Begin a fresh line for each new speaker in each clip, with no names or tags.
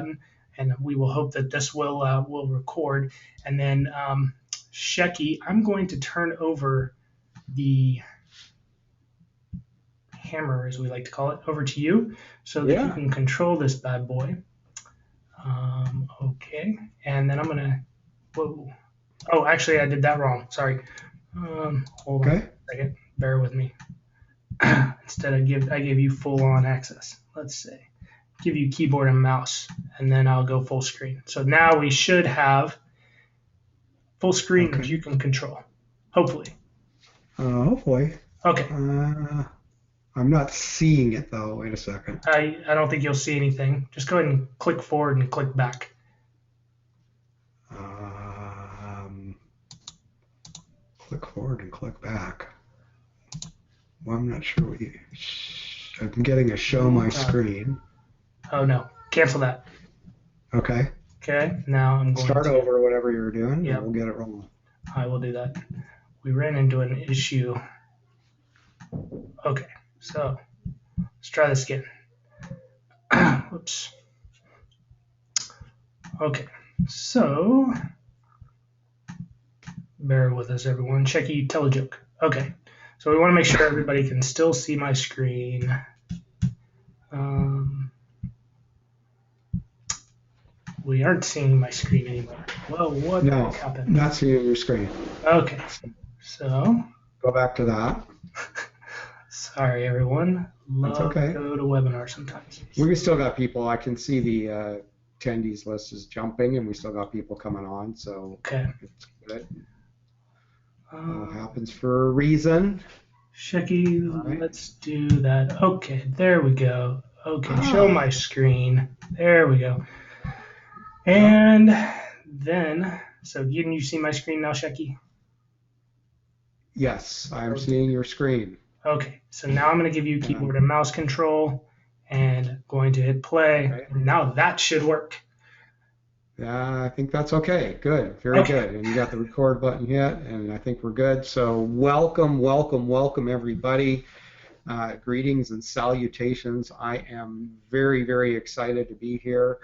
and we will hope that this will record. And then Shecky, I'm going to turn over the hammer, as we like to call it, over to you so that you can control this bad boy. Okay, and then I'm gonna. Whoa. Oh, actually, I did that wrong. Sorry. Hold on a second. Bear with me. Instead, I gave you full on access. Let's say, give you keyboard and mouse, and then I'll go full screen. So now we should have full screen that you can control. Hopefully.
Hopefully.
Okay.
I'm not seeing it though. Wait a second.
I don't think you'll see anything. Just go ahead and click forward and click back.
Click forward and click back. Well, I'm not sure what you. I'm getting a show my screen.
Oh no! Cancel that.
Okay.
Okay. Now I'm going
start over whatever you're doing.
Yeah.
We'll get it rolling.
I will do that. We ran into an issue. Okay. So let's try this again. Whoops. Okay. So bear with us, everyone. Shecky, tell a joke. Okay. So we want to make sure everybody can still see my screen. We aren't seeing my screen anymore. Well, what happened?
Not seeing your screen.
Okay. So
go back to that.
Sorry, everyone.
That's okay.
Go to webinar sometimes.
We still got people. I can see the attendees list is jumping, and we still got people coming on. So it's good. Happens for a reason.
Shecky, let's do that. Okay, there we go. Okay, show my screen. There we go. And then, so can you see my screen now, Shecky?
Yes, I'm seeing your screen.
Okay, so now I'm going to give you keyboard and mouse control and going to hit play. Okay. And now that should work.
Yeah, I think that's okay. Good, very good. And you got the record button hit, and I think we're good. So welcome, welcome, welcome, everybody. Greetings and salutations. I am very, very excited to be here.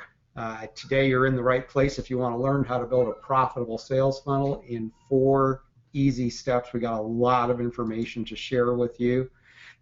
Today you're in the right place if you want to learn how to build a profitable sales funnel in 4 easy steps. We got a lot of information to share with you.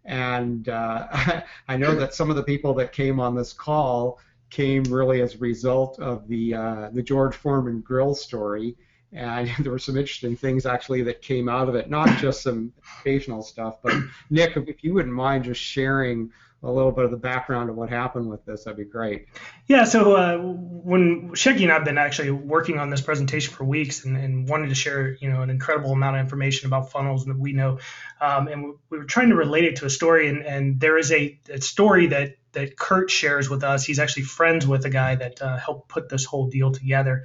And I know that some of the people that came on this call came really as a result of the George Foreman grill story, and there were some interesting things actually that came out of it, not just some educational stuff. But Nick, if you wouldn't mind just sharing a little bit of the background of what happened with this, that'd be great.
Yeah, so when Shecky and I have been actually working on this presentation for weeks and wanted to share, an incredible amount of information about funnels that we know, and we were trying to relate it to a story, and there is a story that Kurt shares with us. He's actually friends with a guy that helped put this whole deal together.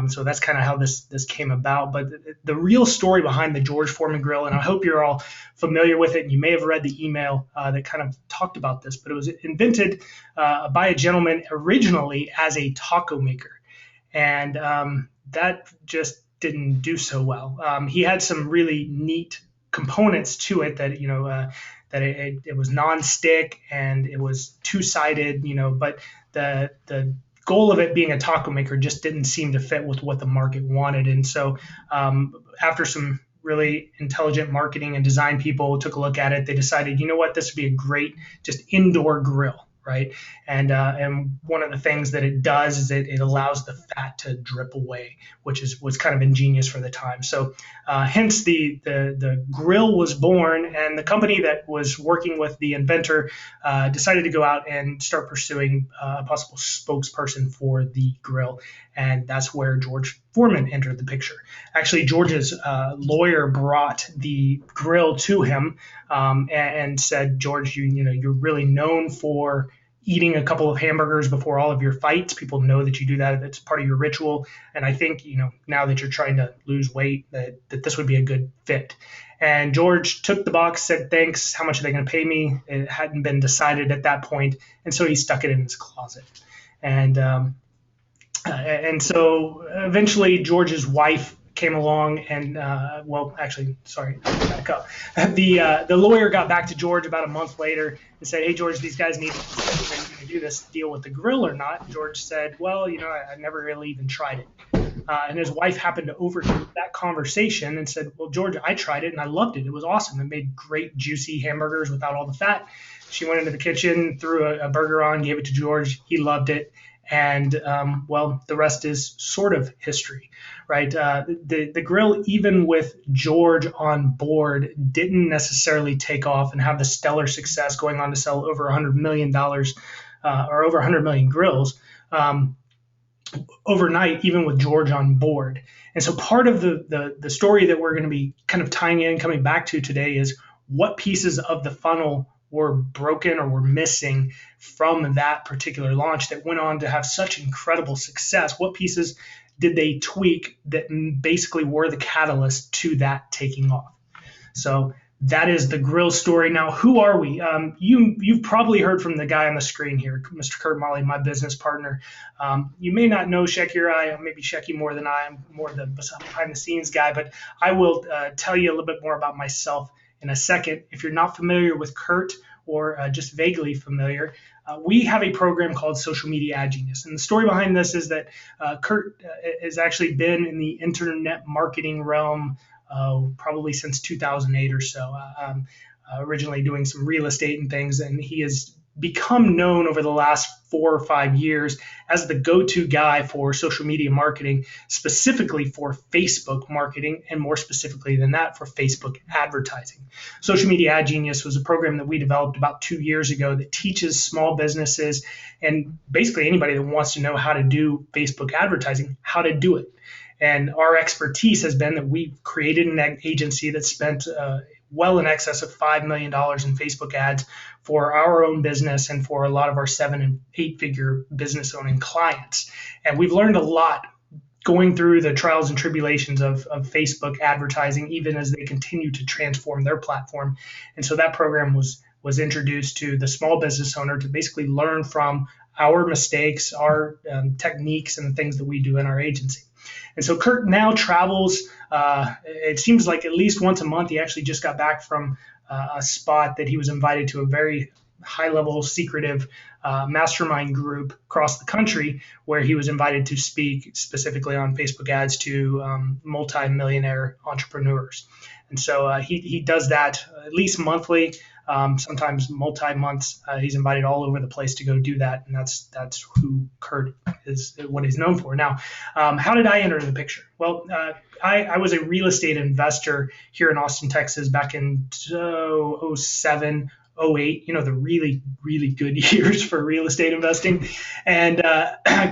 So that's kind of how this came about. But the real story behind the George Foreman grill, and I hope you're all familiar with it, and you may have read the email that kind of talked about this, but it was invented by a gentleman originally as a taco maker. And that just didn't do so well. He had some really neat components to it that, that it was non-stick and it was two-sided, but the goal of it being a taco maker just didn't seem to fit with what the market wanted. And so after some really intelligent marketing and design people took a look at it, they decided, this would be a great just indoor grill, right? And one of the things that it does is it allows the fat to drip away, which was kind of ingenious for the time. So hence the grill was born, and the company that was working with the inventor decided to go out and start pursuing a possible spokesperson for the grill. And that's where George Foreman entered the picture. Actually, George's lawyer brought the grill to him and said, George, you're really known for eating a couple of hamburgers before all of your fights. People know that you do that. It's part of your ritual. And I think, now that you're trying to lose weight, that this would be a good fit. And George took the box, said, thanks. How much are they going to pay me? It hadn't been decided at that point. And so he stuck it in his closet. And so eventually George's wife came along and, well, actually, sorry, back up. The lawyer got back to George about a month later and said, hey, George, these guys need to do this deal with the grill or not. George said, well, I never really even tried it. And his wife happened to overhear that conversation and said, well, George, I tried it and I loved it. It was awesome. It made great, juicy hamburgers without all the fat. She went into the kitchen, threw a burger on, gave it to George. He loved it. And, well, the rest is sort of history, right? The grill, even with George on board, didn't necessarily take off and have the stellar success going on to sell over $100 million or over 100 million grills. Overnight, even with George on board. And so part of the story that we're going to be kind of tying in, coming back to today is what pieces of the funnel were broken or were missing from that particular launch that went on to have such incredible success. What pieces did they tweak that basically were the catalyst to that taking off? So that is the grill story. Now, who are we? You've probably heard from the guy on the screen here, Mr. Kurt Molley, my business partner. You may not know Shecky or I, maybe Shecky more than I am, more the behind the scenes guy, but I will tell you a little bit more about myself in a second. If you're not familiar with Kurt or just vaguely familiar, we have a program called Social Media Ad Genius. And the story behind this is that Kurt has actually been in the internet marketing realm probably since 2008 or so, originally doing some real estate and things. And he has become known over the last 4 or 5 years as the go-to guy for social media marketing, specifically for Facebook marketing, and more specifically than that, for Facebook advertising. Social Media Ad Genius was a program that we developed about 2 years ago that teaches small businesses and basically anybody that wants to know how to do Facebook advertising, how to do it. And our expertise has been that we've created an agency that spent well in excess of $5 million in Facebook ads for our own business and for a lot of our 7- and 8-figure business owning clients. And we've learned a lot going through the trials and tribulations of Facebook advertising, even as they continue to transform their platform. And so that program was introduced to the small business owner to basically learn from our mistakes, our techniques, and the things that we do in our agency. And so Kurt now travels, it seems like at least once a month. He actually just got back from a spot that he was invited to, a very high-level, secretive mastermind group across the country, where he was invited to speak specifically on Facebook ads to multi-millionaire entrepreneurs. And so he does that at least monthly. Sometimes multi-months. He's invited all over the place to go do that, and that's who Kurt is, what he's known for. Now, how did I enter the picture? Well, I was a real estate investor here in Austin, Texas, back in 07, 08, the really, really good years for real estate investing. And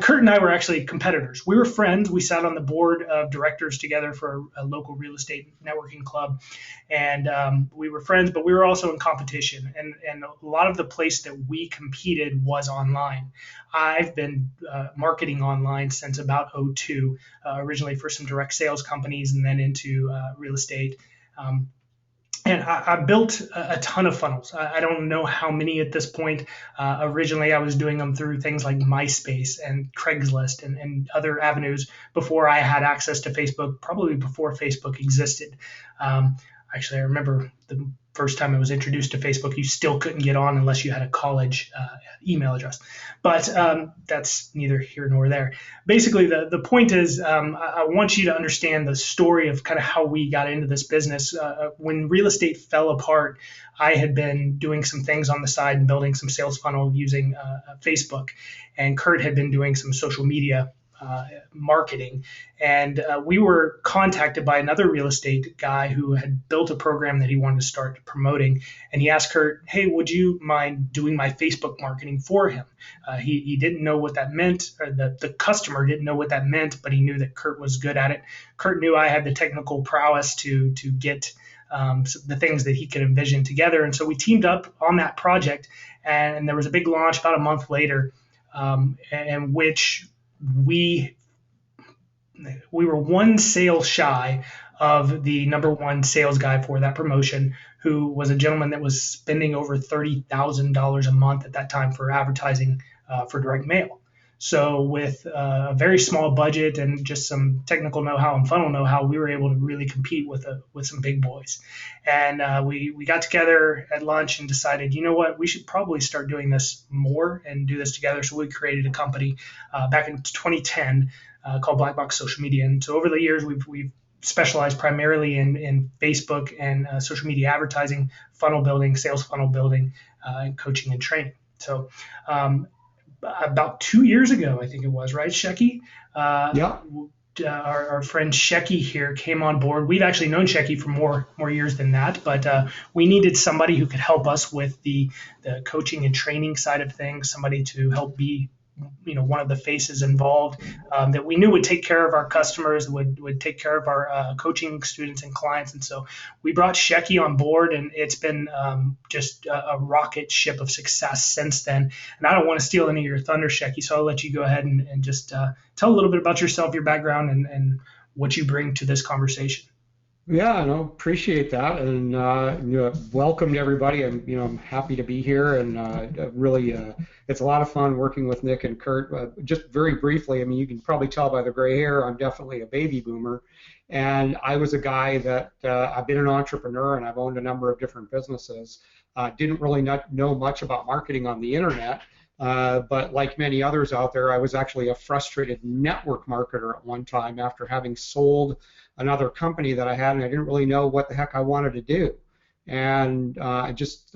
Kurt and I were actually competitors. We were friends. We sat on the board of directors together for a local real estate networking club. And we were friends, but we were also in competition. And a lot of the place that we competed was online. I've been marketing online since about 02, originally for some direct sales companies and then into real estate. And I built a ton of funnels. I don't know how many at this point. Originally, I was doing them through things like MySpace and Craigslist and other avenues before I had access to Facebook, probably before Facebook existed. Actually, I remember the first time I was introduced to Facebook, you still couldn't get on unless you had a college email address. But that's neither here nor there. Basically, the point is I want you to understand the story of kind of how we got into this business. When real estate fell apart, I had been doing some things on the side and building some sales funnel using Facebook. And Kurt had been doing some social media marketing. And we were contacted by another real estate guy who had built a program that he wanted to start promoting. And he asked Kurt, hey, would you mind doing my Facebook marketing for him? He didn't know what that meant, or the customer didn't know what that meant, but he knew that Kurt was good at it. Kurt knew I had the technical prowess to get the things that he could envision together. And so we teamed up on that project, and there was a big launch about a month later, in which we were one sale shy of the number one sales guy for that promotion, who was a gentleman that was spending over $30,000 a month at that time for advertising for direct mail. So with a very small budget and just some technical know-how and funnel know-how, we were able to really compete with some big boys. And we got together at lunch and decided, you know what, we should probably start doing this more and do this together. So we created a company back in 2010 called Black Box Social Media. And so over the years, we've specialized primarily in Facebook and social media advertising, funnel building, sales funnel building, and coaching and training. So about 2 years ago, I think it was, right, Shecky?
Yeah.
Our friend Shecky here came on board. We've actually known Shecky for more years than that, but we needed somebody who could help us with the coaching and training side of things, somebody to help be one of the faces involved that we knew would take care of our customers, would take care of our coaching students and clients. And so we brought Shecky on board, and it's been just a rocket ship of success since then. And I don't want to steal any of your thunder, Shecky, so I'll let you go ahead and just tell a little bit about yourself, your background, and what you bring to this conversation.
Yeah, no, appreciate that, and welcome to everybody. I'm happy to be here, and really, it's a lot of fun working with Nick and Kurt. Just very briefly, I mean, you can probably tell by the gray hair, I'm definitely a baby boomer, and I was a guy that I've been an entrepreneur, and I've owned a number of different businesses. Didn't really not know much about marketing on the internet. But like many others out there, I was actually a frustrated network marketer at one time after having sold another company that I had, and I didn't really know what the heck I wanted to do. And I just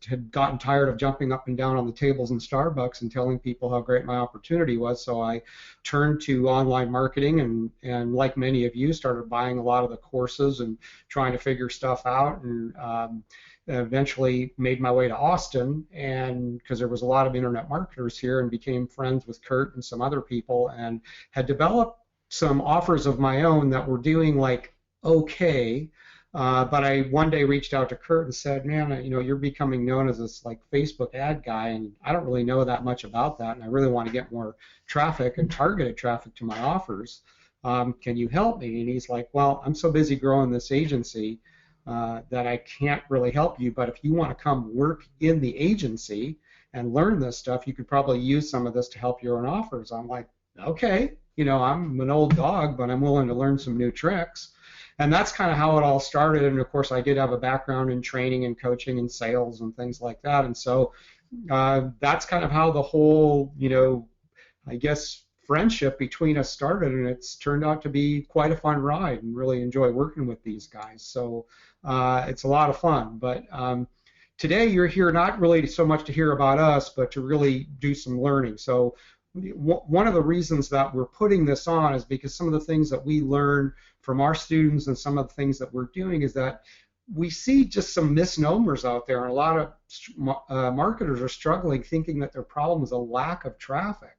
had gotten tired of jumping up and down on the tables in Starbucks and telling people how great my opportunity was. So I turned to online marketing, and like many of you, started buying a lot of the courses and trying to figure stuff out. And eventually made my way to Austin, and because there was a lot of internet marketers here, and became friends with Kurt and some other people, and had developed some offers of my own that were doing like okay. But I one day reached out to Kurt and said, man, you're becoming known as this like Facebook ad guy, and I don't really know that much about that, and I really want to get more traffic and targeted traffic to my offers. Can you help me? And he's like, well, I'm so busy growing this agency that I can't really help you, but if you want to come work in the agency and learn this stuff, you could probably use some of this to help your own offers. I'm like, okay, I'm an old dog, but I'm willing to learn some new tricks. And that's kind of how it all started. And of course, I did have a background in training and coaching and sales and things like that. And so that's kind of how the whole, I guess, friendship between us started, and it's turned out to be quite a fun ride, and really enjoy working with these guys. So it's a lot of fun. But today you're here not really so much to hear about us, but to really do some learning. So one of the reasons that we're putting this on is because some of the things that we learn from our students and some of the things that we're doing is that we see just some misnomers out there, and a lot of marketers are struggling thinking that their problem is a lack of traffic.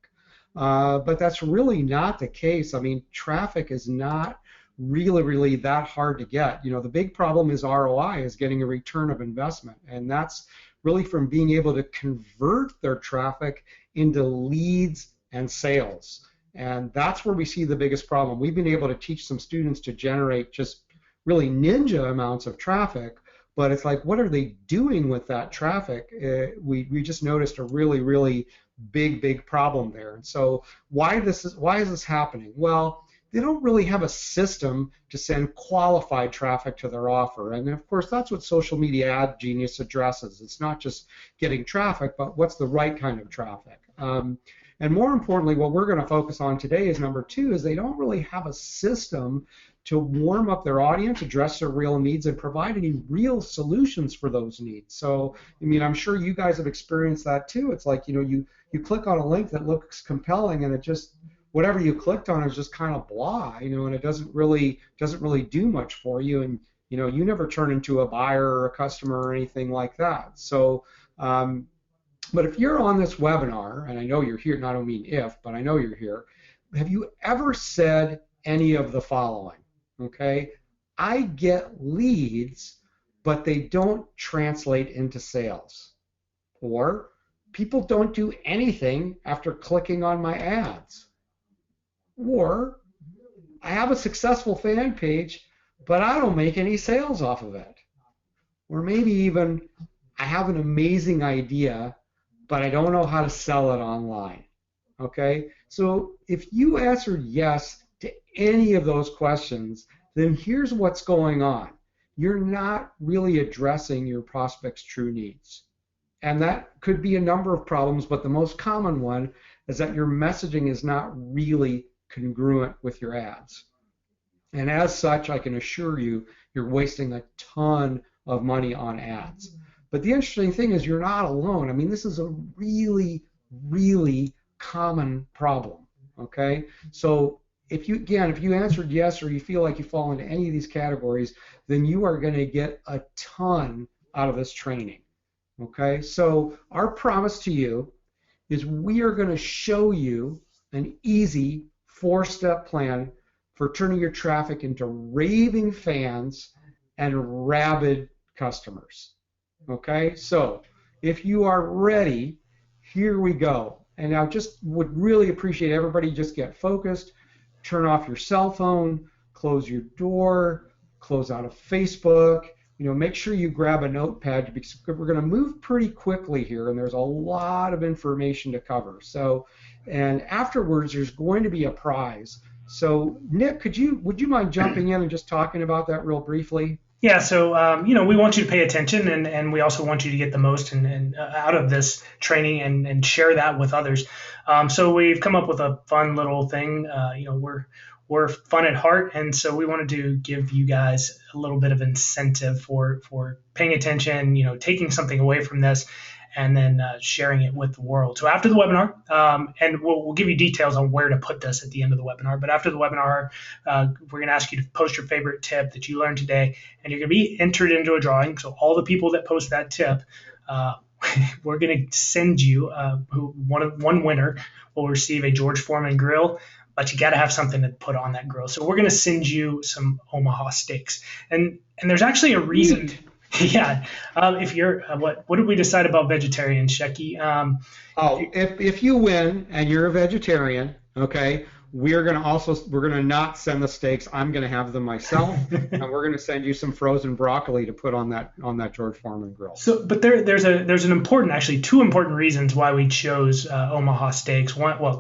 But that's really not the case. I mean, traffic is not really that hard to get. The big problem is ROI, is getting a return of investment, and that's really from being able to convert their traffic into leads and sales. And that's where we see the biggest problem. We've been able to teach some students to generate just really ninja amounts of traffic, but it's like, what are they doing with that traffic? We just noticed a really big problem there. And so why is this happening? Well, they don't really have a system to send qualified traffic to their offer. And of course, that's what Social Media Ad Genius addresses. It's not just getting traffic, but what's the right kind of traffic. And more importantly, what we're going to focus on today is number two, is they don't really have a system to warm up their audience, address their real needs, and provide any real solutions for those needs. So, I mean, I'm sure you guys have experienced that too. It's like, you click on a link that looks compelling, and it just, whatever you clicked on is just kind of blah, and it doesn't really do much for you, and you never turn into a buyer or a customer or anything like that. So, but if you're on this webinar, and I know you're here, not only if, but I know you're here, have you ever said any of the following? Okay, I get leads, but they don't translate into sales. Or people don't do anything after clicking on my ads. Or I have a successful fan page, but I don't make any sales off of it. Or maybe even I have an amazing idea, but I don't know how to sell it online. Okay, so if you answered yes to any of those questions, then here's what's going on. You're not really addressing your prospect's true needs. And that could be a number of problems, but the most common one is that your messaging is not really congruent with your ads. And as such, I can assure you, you're wasting a ton of money on ads. But the interesting thing is you're not alone. I mean, this is a really, really common problem, okay? So if you answered yes or you feel like you fall into any of these categories, then you are going to get a ton out of this training, okay? So our promise to you is we are going to show you an easy 4-step plan for turning your traffic into raving fans and rabid customers. Okay, so if you are ready, here we go. And I just would really appreciate everybody just get focused, turn off your cell phone, close your door, close out of Facebook. Make sure you grab a notepad because we're going to move pretty quickly here, and there's a lot of information to cover. So, and afterwards, there's going to be a prize. So, Nick, would you mind jumping in and just talking about that real briefly?
Yeah, so we want you to pay attention, and we also want you to get the most and out of this training and share that with others. So we've come up with a fun little thing. We're fun at heart, and so we wanted to give you guys a little bit of incentive for paying attention, taking something away from this, and then sharing it with the world. So after the webinar, and we'll give you details on where to put this at the end of the webinar, but after the webinar, we're going to ask you to post your favorite tip that you learned today, and you're going to be entered into a drawing. So all the people that post that tip, we're going to send you one winner will receive a George Foreman grill, but you got to have something to put on that grill. So we're going to send you some Omaha steaks, and there's actually a reason. Yeah. If you're what did we decide about vegetarian, Shecky?
If you win and you're a vegetarian, okay, we're gonna not send the steaks. I'm gonna have them myself, and we're gonna send you some frozen broccoli to put on that George Foreman grill.
So, but there's two important reasons why we chose Omaha steaks.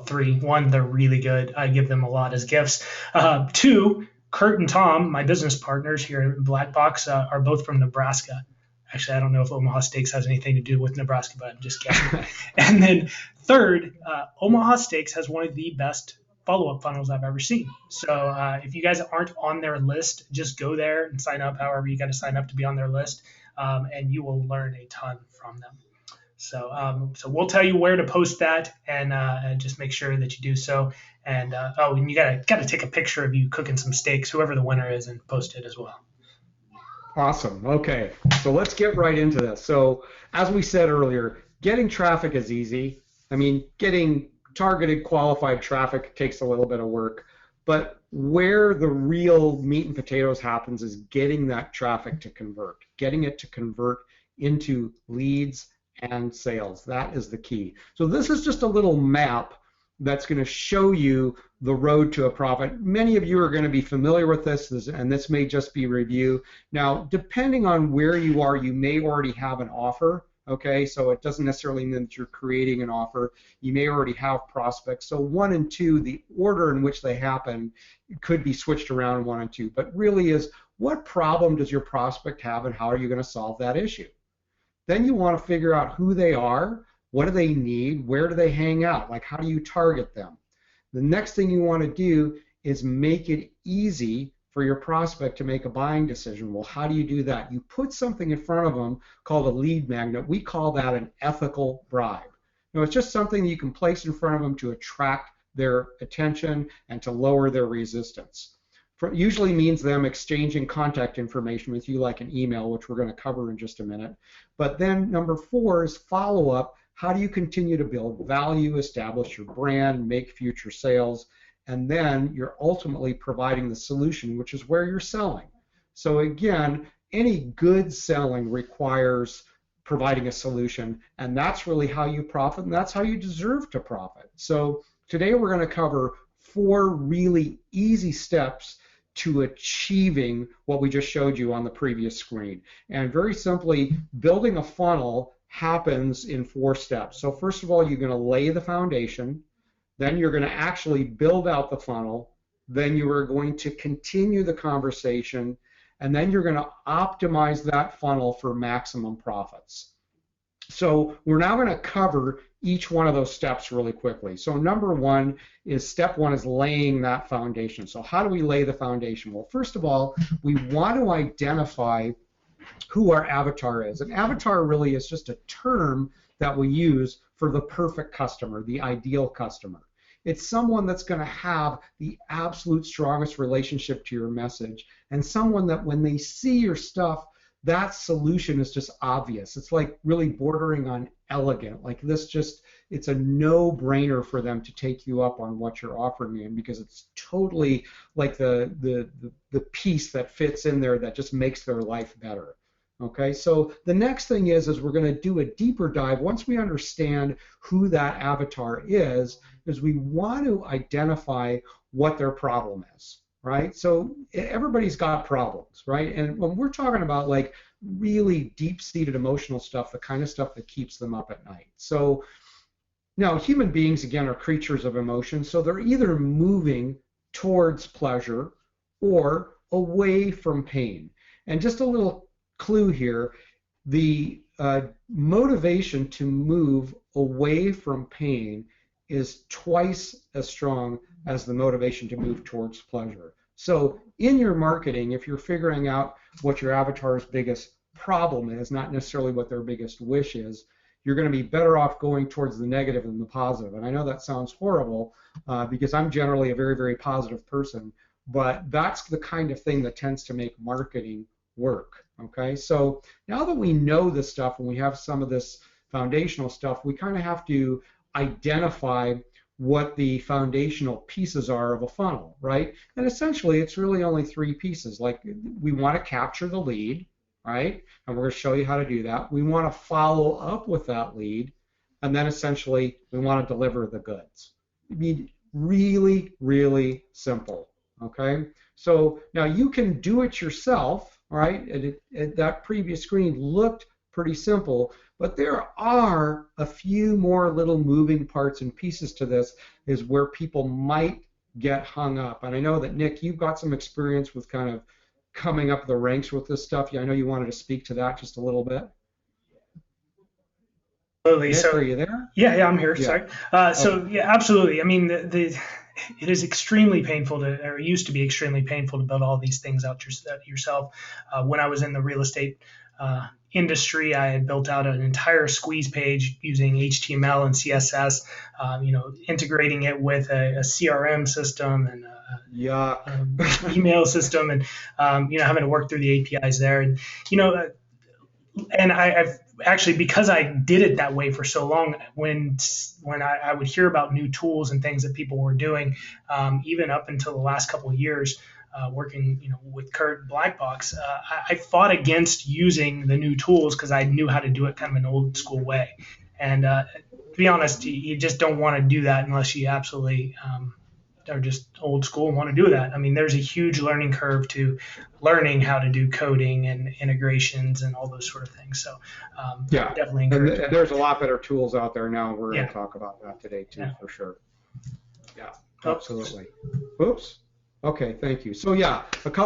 Three. One, they're really good. I give them a lot as gifts. Two, Kurt and Tom, my business partners here in Black Box, are both from Nebraska. Actually, I don't know if Omaha Steaks has anything to do with Nebraska, but I'm just guessing. And then third, Omaha Steaks has one of the best follow-up funnels I've ever seen. So if you guys aren't on their list, just go there and sign up however you got to sign up to be on their list, and you will learn a ton from them. So we'll tell you where to post that, and just make sure that you do so. And and you gotta take a picture of you cooking some steaks, whoever the winner is, and post it as well.
Awesome. Okay, so let's get right into this. So as we said earlier, getting traffic is easy. I mean, getting targeted, qualified traffic takes a little bit of work, but where the real meat and potatoes happens is getting that traffic to convert, getting it to convert into leads and sales. That is the key. So this is just a little map that's going to show you the road to a profit. Many of you are going to be familiar with this, and this may just be review. Now, depending on where you are, you may already have an offer, okay? So it doesn't necessarily mean that you're creating an offer. You may already have prospects. So 1 and 2, the order in which they happen could be switched around in 1 and 2, but really is what problem does your prospect have and how are you going to solve that issue? Then you want to figure out who they are, what do they need, where do they hang out, like how do you target them? The next thing you want to do is make it easy for your prospect to make a buying decision. Well, how do you do that? You put something in front of them called a lead magnet. We call that an ethical bribe. Now, it's just something you can place in front of them to attract their attention and to lower their resistance. Usually means them exchanging contact information with you like an email, which we're going to cover in just a minute. But then number 4 is follow-up. How do you continue to build value, establish your brand, make future sales, and then you're ultimately providing the solution, which is where you're selling. So again, any good selling requires providing a solution, and that's really how you profit, and that's how you deserve to profit. So today we're going to cover 4 really easy steps to achieving what we just showed you on the previous screen. And very simply, building a funnel happens in 4 steps. So first of all, you're going to lay the foundation. then you're going to actually build out the funnel, then you are going to continue the conversation, and then you're going to optimize that funnel for maximum profits. So we're now going to cover each one of those steps really quickly. So number one is step one is laying that foundation. So how do we lay the foundation? Well, first of all, we want to identify who our avatar is. An avatar really is just a term that we use for the perfect customer, the ideal customer. It's someone that's going to have the absolute strongest relationship to your message, and someone that when they see your stuff, that solution is just obvious. It's like really bordering on elegant. Like this just, it's a no-brainer for them to take you up on what you're offering them, because it's totally like the piece that fits in there that just makes their life better. Okay, so the next thing is we're going to do a deeper dive. Once we understand who that avatar is we want to identify what their problem is, right? So everybody's got problems, right? And when we're talking about like really deep-seated emotional stuff, the kind of stuff that keeps them up at night. So now human beings, again, are creatures of emotion, so they're either moving towards pleasure or away from pain. And just a little clue here, the motivation to move away from pain is twice as strong as the motivation to move towards pleasure. So in your marketing, if you're figuring out what your avatar's biggest problem is, not necessarily what their biggest wish is, you're going to be better off going towards the negative than the positive. And I know that sounds horrible because I'm generally a very, very positive person, but that's the kind of thing that tends to make marketing work. Okay, so now that we know this stuff and we have some of this foundational stuff, we kind of have to identify what the foundational pieces are of a funnel, right? And essentially it's really only three pieces. Like we want to capture the lead, right? And we're going to show you how to do that. We want to follow up with that lead, and then essentially we want to deliver the goods. It'd be really, really simple, okay? So now you can do it yourself, right? That previous screen looked pretty simple, but there are a few more little moving parts and pieces to this is where people might get hung up. And I know that, Nick, you've got some experience with kind of coming up the ranks with this stuff. Yeah, I know you wanted to speak to that just a little bit.
Absolutely.
Nick,
So,
are you there?
yeah, I'm here.
Yeah.
Sorry. So, yeah, absolutely. I mean, it is extremely painful to, or it used to be extremely painful to build all these things out yourself. When I was in the real estate industry, I had built out an entire squeeze page using HTML and CSS, integrating it with a CRM system and email system, and having to work through the APIs there, and I've actually, because I did it that way for so long, when I would hear about new tools and things that people were doing, even up until the last couple of years, working with Kurt Blackbox, I fought against using the new tools because I knew how to do it kind of an old school way. And to be honest, you just don't want to do that unless you absolutely are just old school and want to do that. I mean, there's a huge learning curve to learning how to do coding and integrations and all those sort of things. So
yeah,
definitely encourage
and there's a lot better tools out there now. We're going
Yeah.
to talk about that today too,
Yeah.
for sure. Yeah,
Oh.
absolutely. Oops. Okay, thank you. So yeah,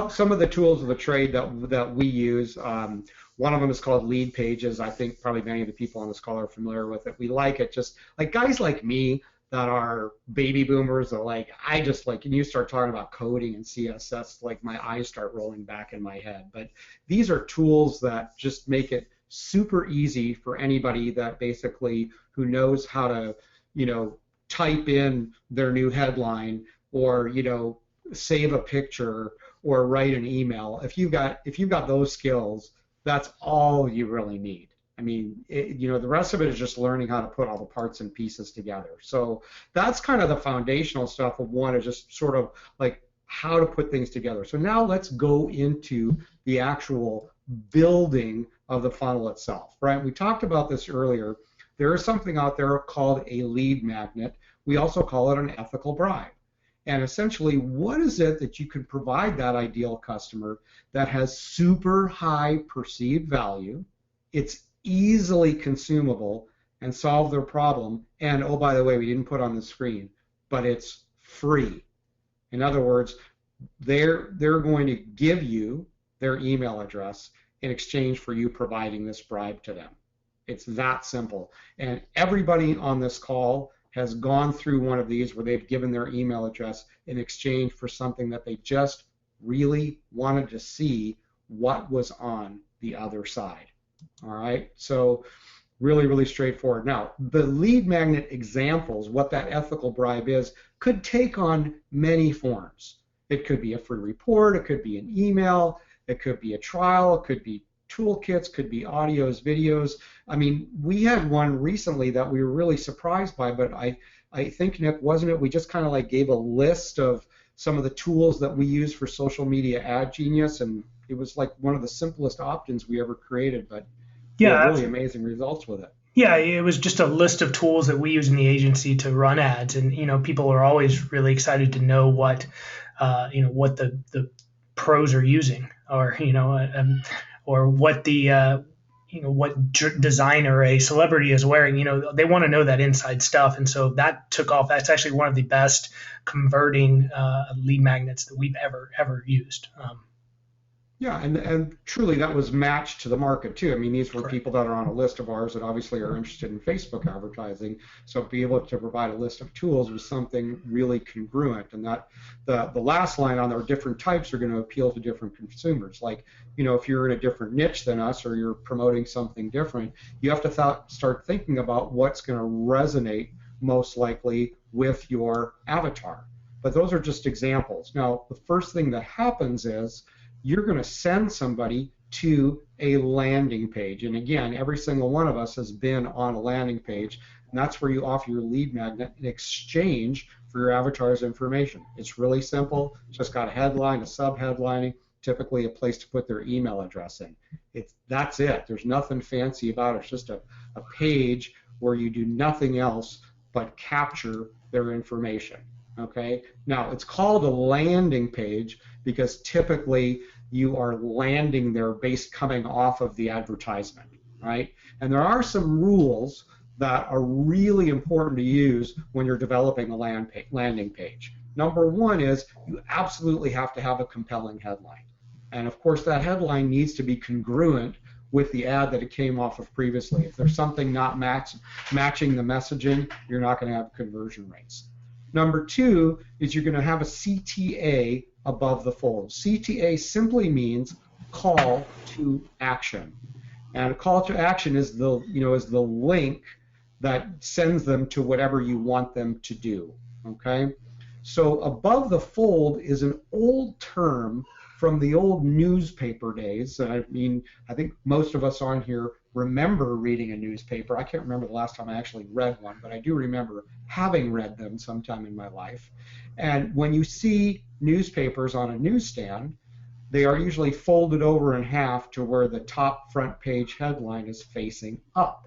some of the tools of the trade that we use. One of them is called Lead Pages. I think probably many of the people on this call are familiar with it. We like it, just like guys like me that are baby boomers are like, I just like, and you start talking about coding and CSS, like my eyes start rolling back in my head. But these are tools that just make it super easy for anybody that basically who knows how to, type in their new headline or, save a picture or write an email. If you've got those skills, that's all you really need. I mean, the rest of it is just learning how to put all the parts and pieces together. So that's kind of the foundational stuff of one, is just sort of like how to put things together. So now let's go into the actual building of the funnel itself, right? We talked about this earlier. There is something out there called a lead magnet. We also call it an ethical bribe. And essentially, what is it that you can provide that ideal customer that has super high perceived value, it's easily consumable, and solve their problem, and oh, by the way, we didn't put on the screen, but it's free. In other words, they're going to give you their email address in exchange for you providing this bribe to them. It's that simple. And everybody on this call has gone through one of these where they've given their email address in exchange for something that they just really wanted to see what was on the other side. All right, so really, really straightforward. Now, the lead magnet examples, what that ethical bribe is, could take on many forms. It could be a free report, it could be an email, it could be a trial, it could be toolkits, could be audios, videos. I mean, we had one recently that we were really surprised by, but I think, Nick, wasn't it? We just kind of like gave a list of some of the tools that we use for social media ad genius, and it was like one of the simplest opt-ins we ever created, but
Yeah,
really amazing results with it.
Yeah, it was just a list of tools that we use in the agency to run ads, and people are always really excited to know what what the pros are using, or or what the what designer a celebrity is wearing. They want to know that inside stuff, and so that took off. That's actually one of the best converting lead magnets that we've ever used.
Yeah, and truly that was matched to the market too. I mean, these were
Correct.
people that are on a list of ours that obviously are interested in Facebook advertising. So be able to provide a list of tools was something really congruent. And that the last line on our different types are going to appeal to different consumers. Like, if you're in a different niche than us or you're promoting something different, you have to start thinking about what's going to resonate most likely with your avatar. But those are just examples. Now, the first thing that happens is you're going to send somebody to a landing page. And again, every single one of us has been on a landing page, and that's where you offer your lead magnet in exchange for your avatar's information. It's really simple. It's just got a headline, a sub-headlining, typically a place to put their email address in. That's it. There's nothing fancy about it. It's just a page where you do nothing else but capture their information. Okay? Now, it's called a landing page because typically you are landing there based coming off of the advertisement, right? And there are some rules that are really important to use when you're developing a landing page. Number one is you absolutely have to have a compelling headline. And of course that headline needs to be congruent with the ad that it came off of previously. If there's something not matching the messaging, you're not going to have conversion rates. Number two is you're going to have a CTA above the fold. CTA simply means call to action, and a call to action is the link that sends them to whatever you want them to do. Okay, so above the fold is an old term from the old newspaper days. I mean, I think most of us on here remember reading a newspaper. I can't remember the last time I actually read one, but I do remember having read them sometime in my life. And when you see newspapers on a newsstand, they are usually folded over in half to where the top front page headline is facing up,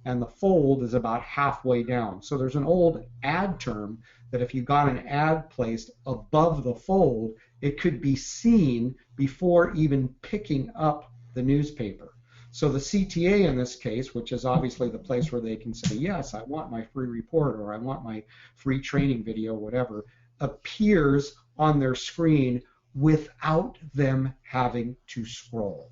and the fold is about halfway down. So there's an old ad term that if you got an ad placed above the fold, it could be seen before even picking up the newspaper. So the CTA in this case, which is obviously the place where they can say, yes, I want my free report or I want my free training video, whatever, appears on their screen without them having to scroll.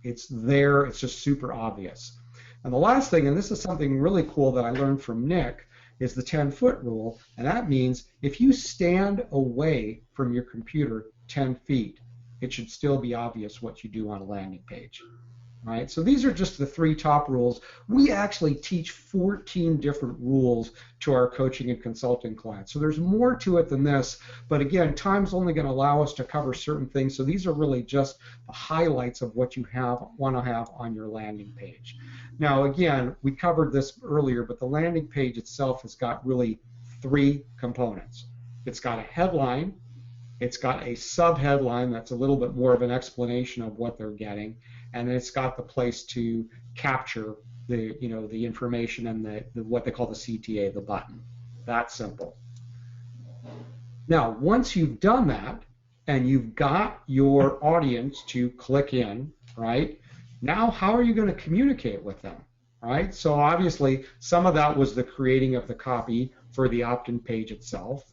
It's there, it's just super obvious. And the last thing, and this is something really cool that I learned from Nick, is the 10-foot rule, and that means if you stand away from your computer 10 feet, it should still be obvious what you do on a landing page. Right? So these are just the 3 top rules. We actually teach 14 different rules to our coaching and consulting clients. So there's more to it than this, but again, time's only going to allow us to cover certain things. So these are really just the highlights of what you want to have on your landing page. Now again, we covered this earlier, but the landing page itself has got really 3 components. It's got a headline, it's got a sub-headline that's a little bit more of an explanation of what they're getting, and then it's got the place to capture the the information and the what they call the CTA, the button. That's simple. Now, once you've done that and you've got your audience to click in, right? Now, how are you going to communicate with them, right? So obviously, some of that was the creating of the copy for the opt-in page itself,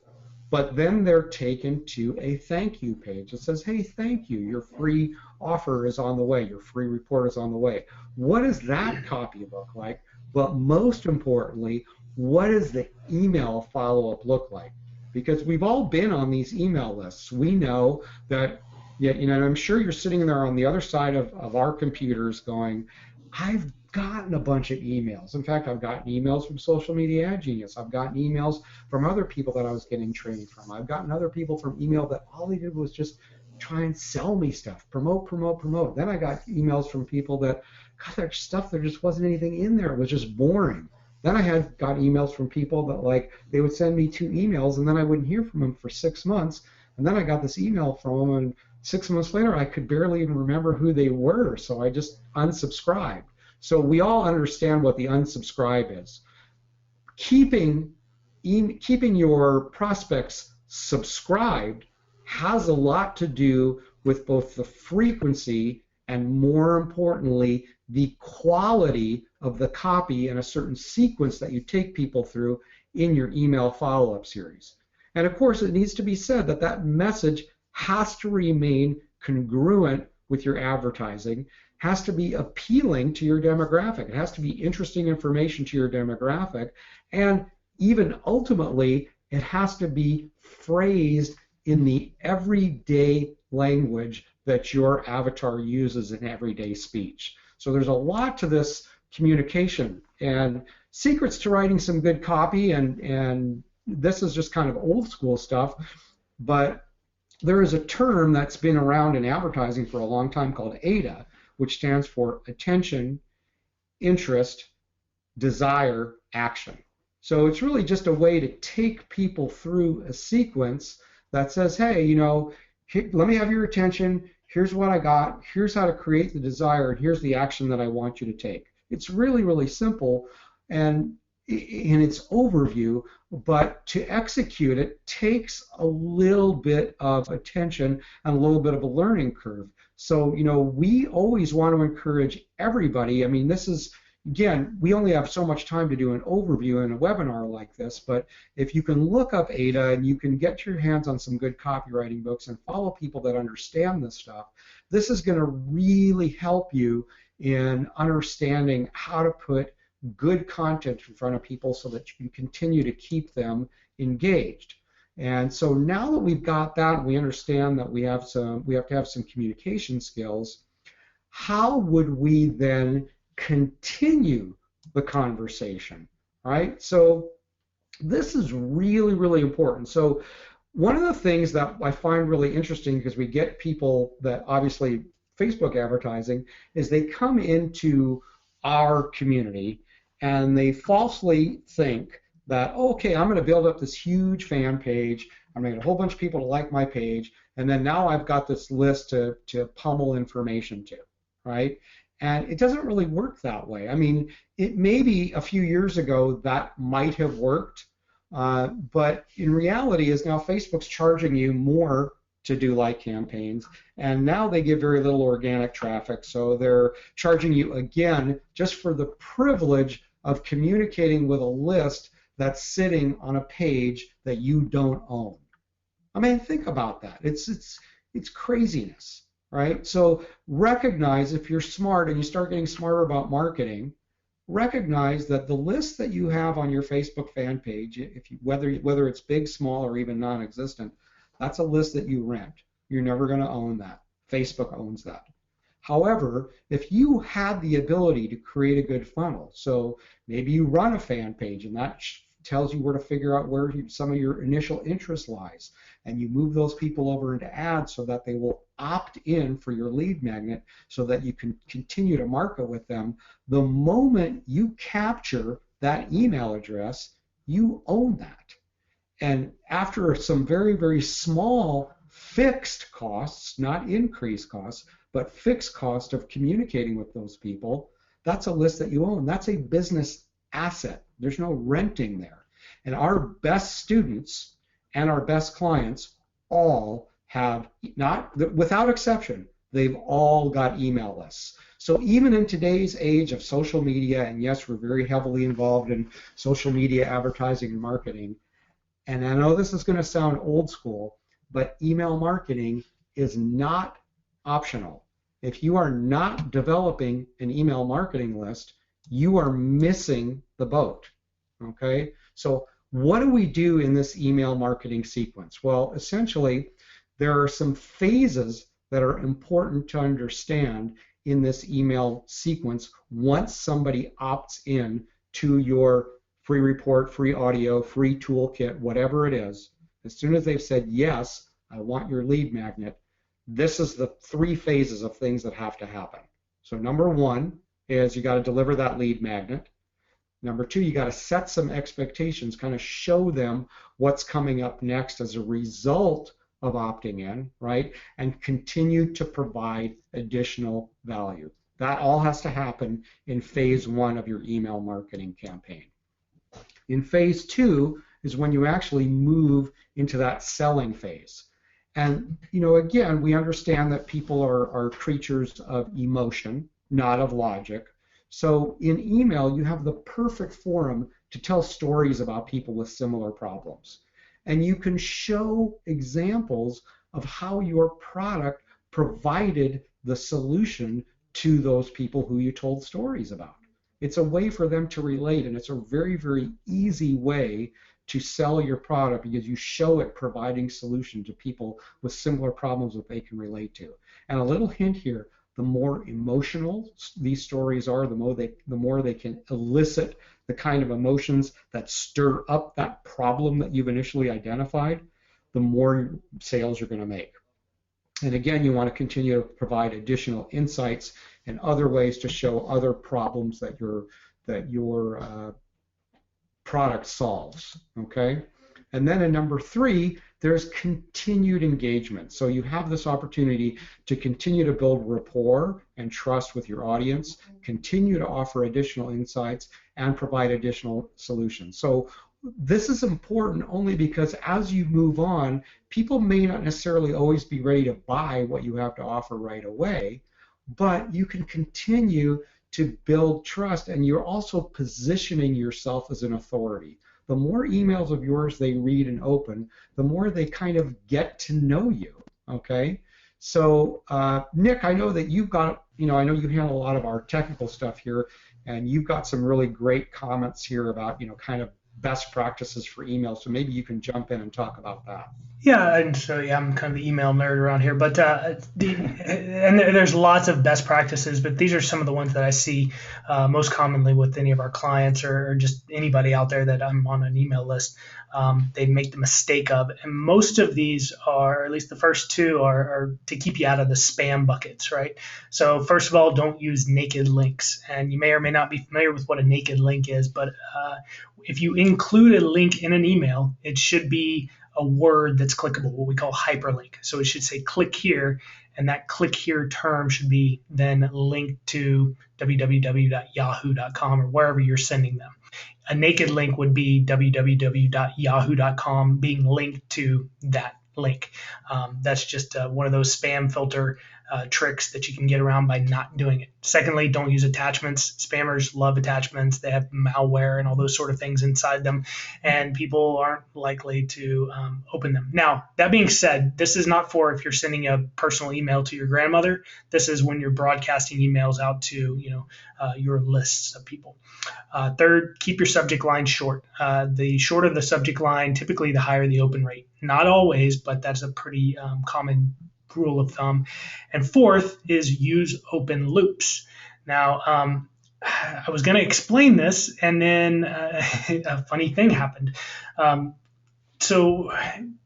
but then they're taken to a thank you page that says, hey, thank you, your free offer is on the way, your free report is on the way. What does that copy look like? But most importantly, what does the email follow-up look like? Because we've all been on these email lists. We know that, you know, I'm sure you're sitting there on the other side of our computers going, I've gotten a bunch of emails. In fact, I've gotten emails from Social Media Ad Genius. I've gotten emails from other people that I was getting training from. I've gotten other people from email that all they did was just try and sell me stuff, promote, promote, promote. Then I got emails from people that, God, there's stuff, there just wasn't anything in there. It was just boring. Then I got emails from people that, like, they would send me 2 emails and then I wouldn't hear from them for 6 months. And then I got this email from them, and 6 months later I could barely even remember who they were, so I just unsubscribed. So we all understand what the unsubscribe is. Keeping your prospects subscribed has a lot to do with both the frequency and, more importantly, the quality of the copy and a certain sequence that you take people through in your email follow-up series. And of course, it needs to be said that that message has to remain congruent with your advertising, has to be appealing to your demographic. It has to be interesting information to your demographic, and even ultimately, it has to be phrased in the everyday language that your avatar uses in everyday speech. So there's a lot to this communication, and secrets to writing some good copy, and this is just kind of old school stuff, but there is a term that's been around in advertising for a long time called AIDA, which stands for attention, interest, desire, action. So it's really just a way to take people through a sequence that says, hey, you know, let me have your attention, here's what I got, here's how to create the desire, and here's the action that I want you to take. It's really, really simple and in its overview, but to execute it takes a little bit of attention and a little bit of a learning curve. So, you know, we always want to encourage everybody. I mean, this is, again, we only have so much time to do an overview in a webinar like this, but if you can look up AIDA and you can get your hands on some good copywriting books and follow people that understand this stuff, this is going to really help you in understanding how to put good content in front of people so that you can continue to keep them engaged. And so now that we've got that, we understand that we have to have some communication skills. How would we then continue the conversation, right? So this is really, really important. So one of the things that I find really interesting, because we get people that obviously Facebook advertising, is they come into our community and they falsely think that, oh, okay, I'm going to build up this huge fan page, I'm going to get a whole bunch of people to like my page, and then now I've got this list to pummel information to, right? And it doesn't really work that way. I mean, it maybe a few years ago that might have worked, but in reality is now Facebook's charging you more to do like campaigns, and now they give very little organic traffic, so they're charging you again just for the privilege of communicating with a list that's sitting on a page that you don't own. I mean, think about that. It's craziness, right? So recognize, if you're smart and you start getting smarter about marketing, recognize that the list that you have on your Facebook fan page, whether it's big, small, or even non-existent, that's a list that you rent. You're never going to own that. Facebook owns that. However, if you had the ability to create a good funnel, so maybe you run a fan page and that tells you where to figure out where some of your initial interest lies, and you move those people over into ads so that they will opt in for your lead magnet so that you can continue to market with them, the moment you capture that email address, you own that. And after some very, very small fixed costs, not increased costs, but fixed cost of communicating with those people, that's a list that you own. That's a business asset. There's no renting there. And our best students and our best clients all have, not without exception, they've all got email lists. So even in today's age of social media, and yes, we're very heavily involved in social media advertising and marketing, and I know this is going to sound old school, but email marketing is not optional. If you are not developing an email marketing list, you are missing the boat. Okay? So what do we do in this email marketing sequence? Well, essentially, there are some phases that are important to understand in this email sequence once somebody opts in to your free report, free audio, free toolkit, whatever it is. As soon as they've said, yes, I want your lead magnet, this is the 3 phases of things that have to happen. So number 1 is you got to deliver that lead magnet. Number 2, you got to set some expectations, kind of show them what's coming up next as a result of opting in, right? And continue to provide additional value. That all has to happen in phase 1 of your email marketing campaign. In phase 2 is when you actually move into that selling phase. And, again, we understand that people are creatures of emotion, not of logic. So in email, you have the perfect forum to tell stories about people with similar problems. And you can show examples of how your product provided the solution to those people who you told stories about. It's a way for them to relate, and it's a very, very easy way to sell your product because you show it providing solution to people with similar problems that they can relate to. And a little hint here, the more emotional these stories are, the more they can elicit the kind of emotions that stir up that problem that you've initially identified, the more sales you're going to make. And again, you want to continue to provide additional insights and other ways to show other problems that your product solves. Okay? And then in number 3, there's continued engagement. So you have this opportunity to continue to build rapport and trust with your audience, continue to offer additional insights, and provide additional solutions. So this is important only because as you move on, people may not necessarily always be ready to buy what you have to offer right away, but you can continue to build trust, and you're also positioning yourself as an authority. The more emails of yours they read and open, the more they kind of get to know you, okay? So, Nick, I know that you've got, I know you handle a lot of our technical stuff here, and you've got some really great comments here about, kind of best practices for email, so maybe you can jump in and talk about that.
Yeah, and so I'm kind of the email nerd around here, but there's lots of best practices, but these are some of the ones that I see most commonly with any of our clients or just anybody out there that I'm on an email list. They make the mistake of, and most of these are, or at least the first 2 are to keep you out of the spam buckets, right? So first of all, don't use naked links, and you may or may not be familiar with what a naked link is, but if you include a link in an email, it should be a word that's clickable, what we call hyperlink. So it should say click here, and that click here term should be then linked to www.yahoo.com or wherever you're sending them. A naked link would be www.yahoo.com being linked to that link. That's just one of those spam filter tricks that you can get around by not doing it. Secondly, don't use attachments. Spammers love attachments. They have malware and all those sort of things inside them, and people aren't likely to open them. Now, that being said, this is not for if you're sending a personal email to your grandmother. This is when you're broadcasting emails out to your lists of people. Third, keep your subject line short. The shorter the subject line, typically the higher the open rate. Not always, but that's a pretty common rule of thumb. And fourth is use open loops. Now, I was going to explain this, and then a funny thing happened. So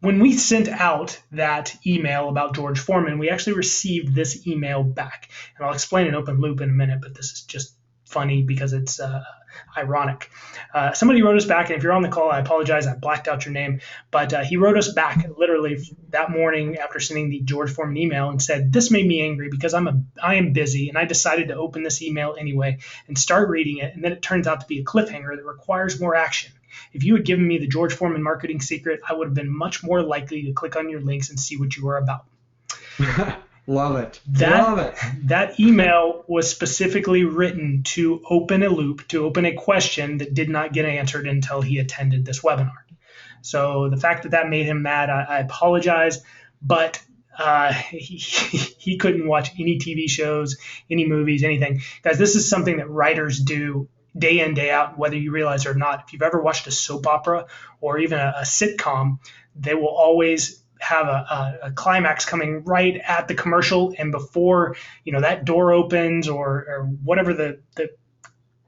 when we sent out that email about George Foreman, we actually received this email back. And I'll explain an open loop in a minute, but this is just funny because it's ironic. Somebody wrote us back, and if you're on the call, I apologize, I blacked out your name, but he wrote us back literally that morning after sending the George Foreman email and said, "This made me angry because I am busy, and I decided to open this email anyway and start reading it, and then it turns out to be a cliffhanger that requires more action. If you had given me the George Foreman marketing secret, I would have been much more likely to click on your links and see what you are about."
Love it.
That
Love it.
that email was specifically written to open a loop, to open a question that did not get answered until he attended this webinar. So the fact that that made him mad, I apologize, but he couldn't watch any TV shows, any movies, anything. Guys, this is something that writers do day in, day out, whether you realize it or not. If you've ever watched a soap opera or even a sitcom, they will always have a climax coming right at the commercial, and before that door opens, or whatever the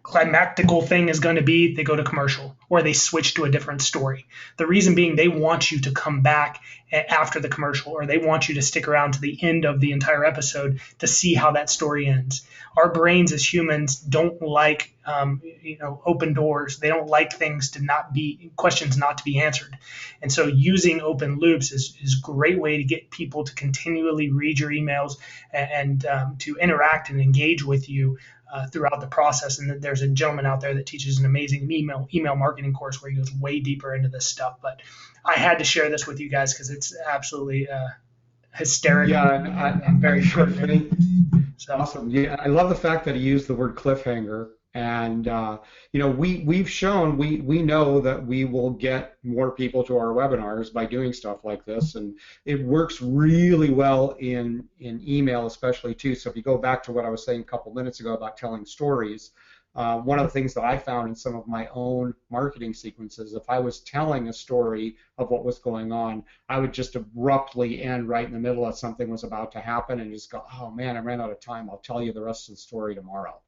climactical thing is going to be, they go to commercial or they switch to a different story. The reason being, they want you to come back after the commercial, or they want you to stick around to the end of the entire episode to see how that story ends. Our brains as humans don't like open doors. They don't like things to not be questions not to be answered. And so using open loops is a great way to get people to continually read your emails and to interact and engage with you throughout the process. And there's a gentleman out there that teaches an amazing email marketing course where he goes way deeper into this stuff. But I had to share this with you guys because it's absolutely hysterical.
Yeah,
and very pertinent.
So. Awesome. Yeah, I love the fact that he used the word cliffhanger. And we've shown we know that we will get more people to our webinars by doing stuff like this, and it works really well in email especially too. So if you go back to what I was saying a couple minutes ago about telling stories, one of the things that I found in some of my own marketing sequences, if I was telling a story of what was going on, I would just abruptly end right in the middle of something was about to happen and just go, oh man, I ran out of time. I'll tell you the rest of the story tomorrow.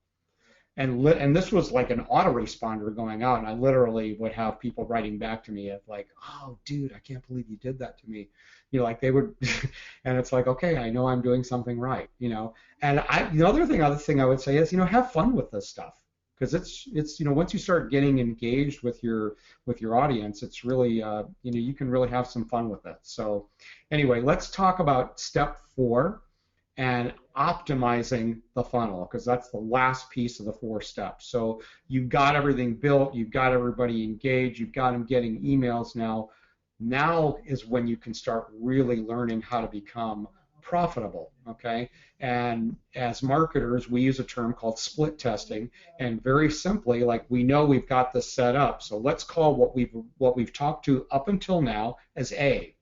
And this was like an autoresponder going out, and I literally would have people writing back to me of like, oh, dude, I can't believe you did that to me. Like they would, and it's like, okay, I know I'm doing something right, And the other thing I would say is, have fun with this stuff, because it's once you start getting engaged with your audience, it's really you can really have some fun with it. So anyway, let's talk about step 4. And optimizing the funnel, because that's the last piece of the 4 steps. So you've got everything built, you've got everybody engaged, you've got them getting emails now. Now is when you can start really learning how to become profitable, okay? And as marketers, we use a term called split testing, and very simply, like, we know we've got this set up, so let's call what we've talked to up until now as A.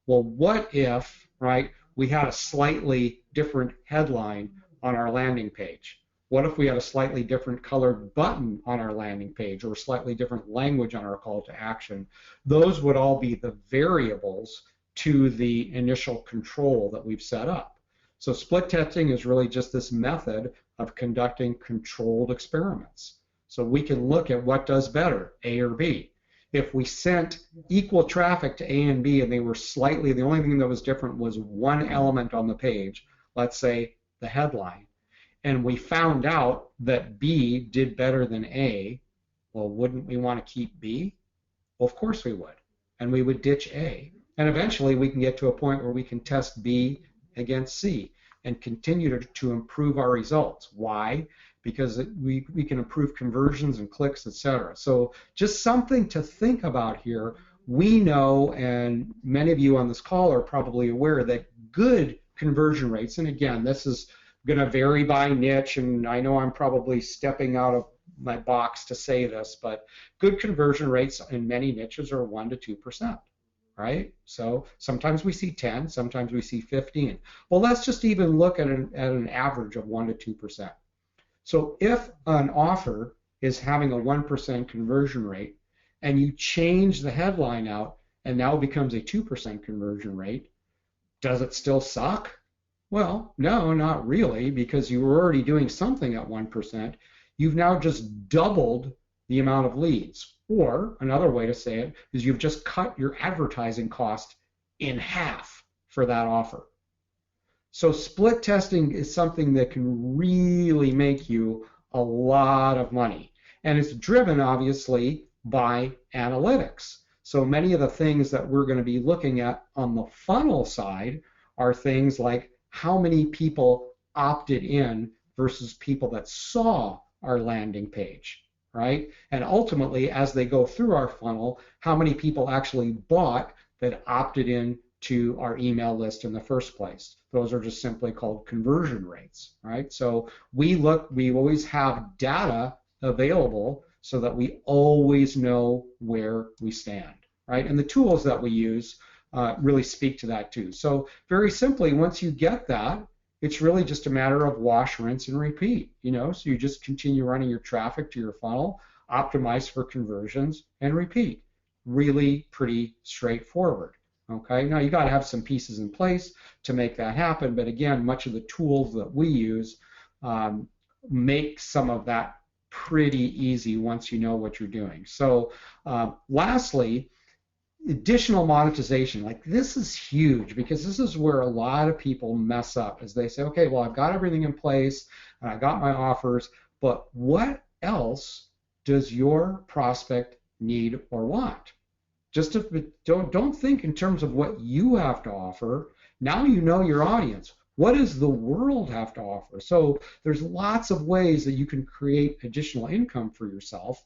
Well, what if, right, we had a slightly different headline on our landing page? What if we had a slightly different colored button on our landing page, or slightly different language on our call to action? Those would all be the variables to the initial control that we've set up. So split testing is really just this method of conducting controlled experiments. So we can look at what does better, A or B. If we sent equal traffic to A and B and they were the only thing that was different was one element on the page, let's say the headline, and we found out that B did better than A, well, wouldn't we want to keep B? Well, of course we would, and we would ditch A. And eventually we can get to a point where we can test B against C and continue to improve our results. Why? Because we can improve conversions and clicks, etc. So just something to think about here. We know, and many of you on this call are probably aware, that good conversion rates, and again, this is going to vary by niche, and I know I'm probably stepping out of my box to say this, but good conversion rates in many niches are 1 to 2%. Right? So sometimes we see 10, sometimes we see 15. Well, let's just even look at an average of 1 to 2%. So if an offer is having a 1% conversion rate and you change the headline out and now it becomes a 2% conversion rate, does it still suck? Well, no, not really, because you were already doing something at 1%. You've now just doubled the amount of leads. Or another way to say it is you've just cut your advertising cost in half for that offer. So split testing is something that can really make you a lot of money. And it's driven, obviously, by analytics. So many of the things that we're going to be looking at on the funnel side are things like how many people opted in versus people that saw our landing page, right? And ultimately, as they go through our funnel, how many people actually bought that opted in to our email list in the first place. Those are just simply called conversion rates, right? So we always have data available so that we always know where we stand, right? And the tools that we use really speak to that too. So very simply, once you get that, it's really just a matter of wash, rinse, and repeat, so you just continue running your traffic to your funnel, optimize for conversions, and repeat. Really pretty straightforward. Okay, now you got to have some pieces in place to make that happen, but again, much of the tools that we use make some of that pretty easy once you know what you're doing. So lastly, additional monetization. Like, this is huge, because this is where a lot of people mess up, is they say, okay, well, I've got everything in place and I got my offers, but what else does your prospect need or want? Just don't think in terms of what you have to offer. Now you know your audience. What does the world have to offer? So there's lots of ways that you can create additional income for yourself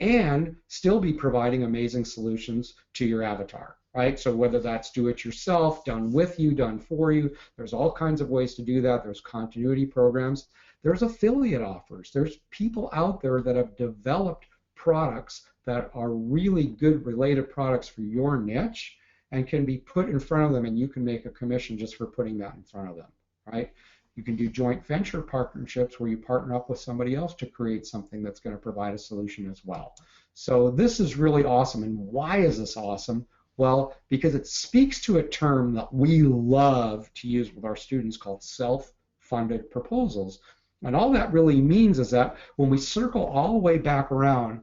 and still be providing amazing solutions to your avatar, right? So whether that's do it yourself, done with you, done for you, there's all kinds of ways to do that. There's continuity programs. There's affiliate offers. There's people out there that have developed products that are really good related products for your niche and can be put in front of them, and you can make a commission just for putting that in front of them, right? You can do joint venture partnerships where you partner up with somebody else to create something that's going to provide a solution as well. So this is really awesome. And why is this awesome? Well, because it speaks to a term that we love to use with our students called self-funded proposals. And all that really means is that when we circle all the way back around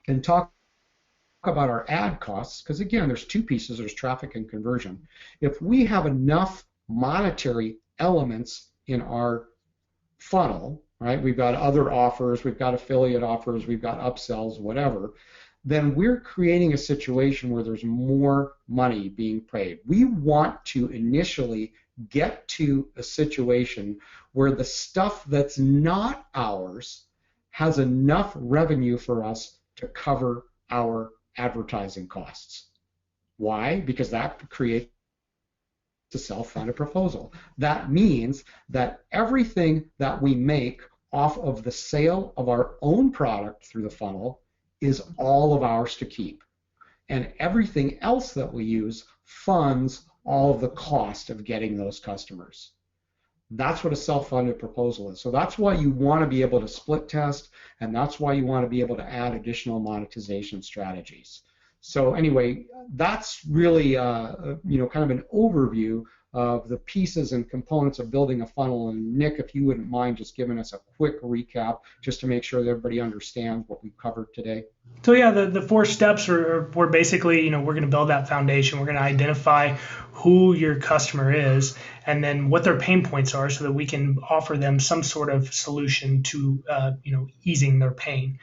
and talk about our ad costs, because again, there's two pieces, there's traffic and conversion. If we have enough monetary elements in our funnel, right, we've got other offers, we've got affiliate offers, we've got upsells, whatever, then we're creating a situation where there's more money being paid. We want to initially get to a situation where the stuff that's not ours has enough revenue for us to cover our advertising costs. Why? Because that creates a self-funded proposal. That means that everything that we make off of the sale of our own product through the funnel is all of ours to keep. And everything else that we use funds all of the cost of getting those customers. That's what a self-funded proposal is. So that's why you want to be able to split test, and that's why you want to be able to add additional monetization strategies. So anyway, that's really kind of an overview of the pieces and components of building a funnel. And Nick, if you wouldn't mind just giving us a quick recap just to make sure that everybody understands what we've covered today.
So yeah, the 4 steps are basically, we're going to build that foundation. We're going to identify who your customer is and then what their pain points are so that we can offer them some sort of solution to, easing their pain.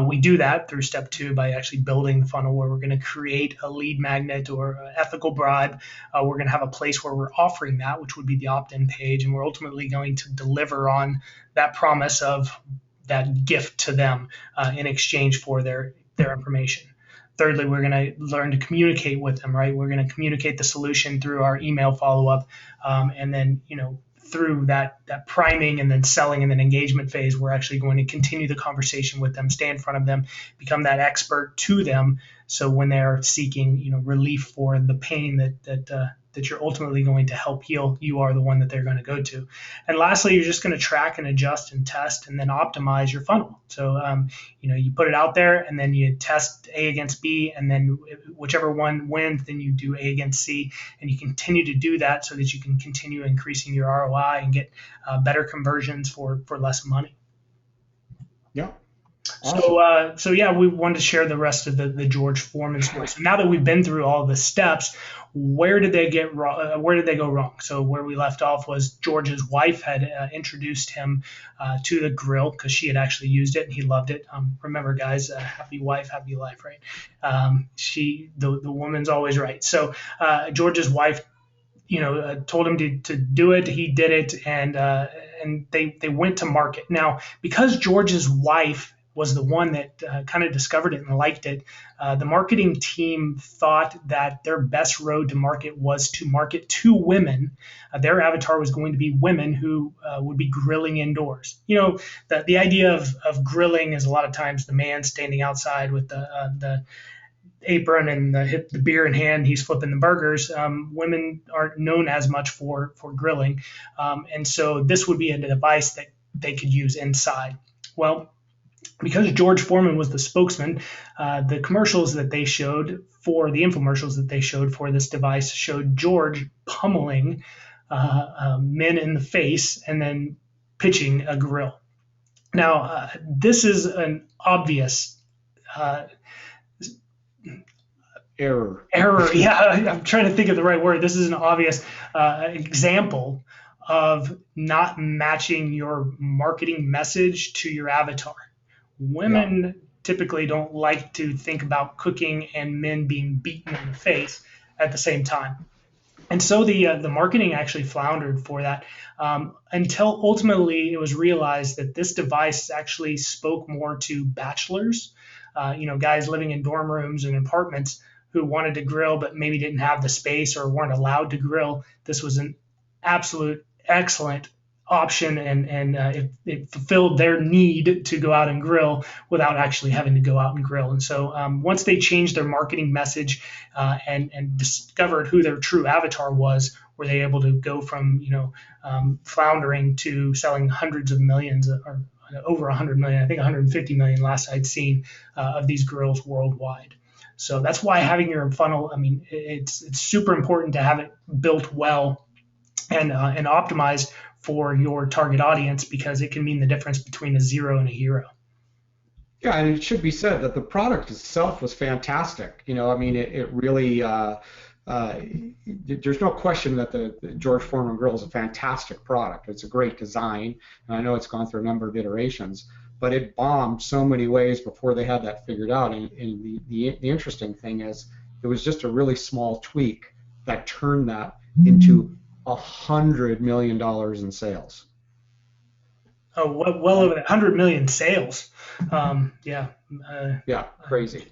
We do that through step 2 by actually building the funnel where we're going to create a lead magnet or an ethical bribe. We're going to have a place where we're offering that, which would be the opt-in page, and we're ultimately going to deliver on that promise of that gift to them in exchange for their information. Thirdly, we're going to learn to communicate with them, right? We're going to communicate the solution through our email follow-up, and then, through that priming and then selling and then engagement phase, we're actually going to continue the conversation with them, stay in front of them, become that expert to them. So when they're seeking, relief for the pain that you're ultimately going to help heal, you are the one that they're going to go to. And lastly, you're just going to track and adjust and test and then optimize your funnel. So, you put it out there and then you test A against B, and then whichever one wins, then you do A against C, and you continue to do that so that you can continue increasing your ROI and get better conversions for less money.
Yeah. Awesome.
So yeah, we wanted to share the rest of the George Foreman story. So now that we've been through all the steps, where did they get wrong? Where did they go wrong? So where we left off was George's wife had introduced him to the grill because she had actually used it and he loved it. Remember, guys, happy wife, happy life, right? The woman's always right. So George's wife, told him to do it. He did it, and they went to market. Now, because George's wife was the one that kind of discovered it and liked it. The marketing team thought that their best road to market was to market to women. Their avatar was going to be women who would be grilling indoors. The idea of grilling is a lot of times the man standing outside with the apron and the beer in hand, he's flipping the burgers. Women aren't known as much for grilling, and so this would be a device that they could use inside. Well, because George Foreman was the spokesman, the commercials that they showed for the infomercials that they showed for this device showed George pummeling men in the face and then pitching a grill. Now, this is an obvious
error.
Yeah, I'm trying to think of the right word. This is an obvious example of not matching your marketing message to your avatar. Women typically don't like to think about cooking and men being beaten in the face at the same time. And so the marketing actually floundered for that until ultimately it was realized that this device actually spoke more to bachelors, guys living in dorm rooms and apartments who wanted to grill but maybe didn't have the space or weren't allowed to grill. This was an absolute excellent option, and it fulfilled their need to go out and grill without actually having to go out and grill. And so once they changed their marketing message and discovered who their true avatar was, were they able to go from floundering to selling hundreds of millions or over 100 million, I think 150 million last I'd seen of these grills worldwide. So that's why having your funnel, it's super important to have it built well and optimized for your target audience, because it can mean the difference between a zero and a hero.
Yeah, and it should be said that the product itself was fantastic. It really, there's no question that the George Foreman grill is a fantastic product. It's a great design, and I know it's gone through a number of iterations, but it bombed so many ways before they had that figured out. And the interesting thing is, it was just a really small tweak that turned that into $100 million in sales.
Oh, well over 100 million sales. Yeah,
crazy.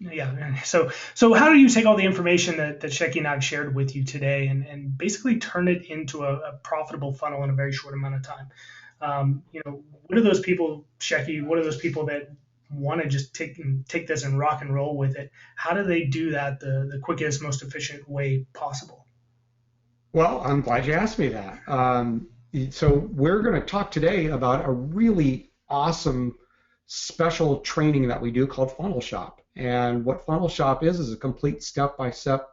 Yeah. So how do you take all the information that Shecky and I've shared with you today and basically turn it into a profitable funnel in a very short amount of time? What are those people, Shecky? What are those people that want to just take this and rock and roll with it? How do they do that the quickest, most efficient way possible?
Well, I'm glad you asked me that. So we're going to talk today about a really awesome special training that we do called Funnel Shop. And what Funnel Shop is a complete step-by-step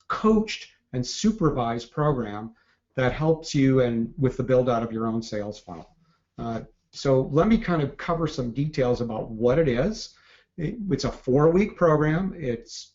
coached and supervised program that helps you with the build out of your own sales funnel. So let me kind of cover some details about what it is. It's a 4-week program. It's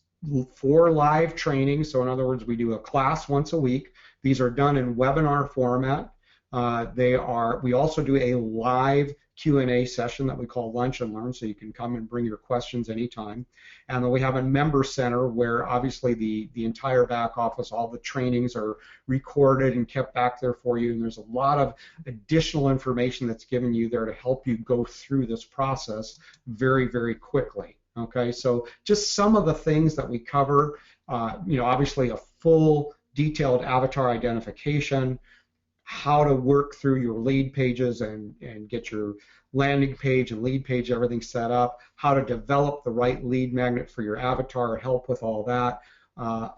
4 live trainings. So in other words, we do a class once a week. These are done in webinar format. We also do a live Q&A session that we call Lunch and Learn, so you can come and bring your questions anytime. And then we have a member center where obviously the entire back office, all the trainings are recorded and kept back there for you, and there's a lot of additional information that's given you there to help you go through this process very, very quickly. Okay, so just some of the things that we cover, obviously a full detailed avatar identification, how to work through your lead pages and get your landing page and lead page, everything set up, how to develop the right lead magnet for your avatar, help with all that,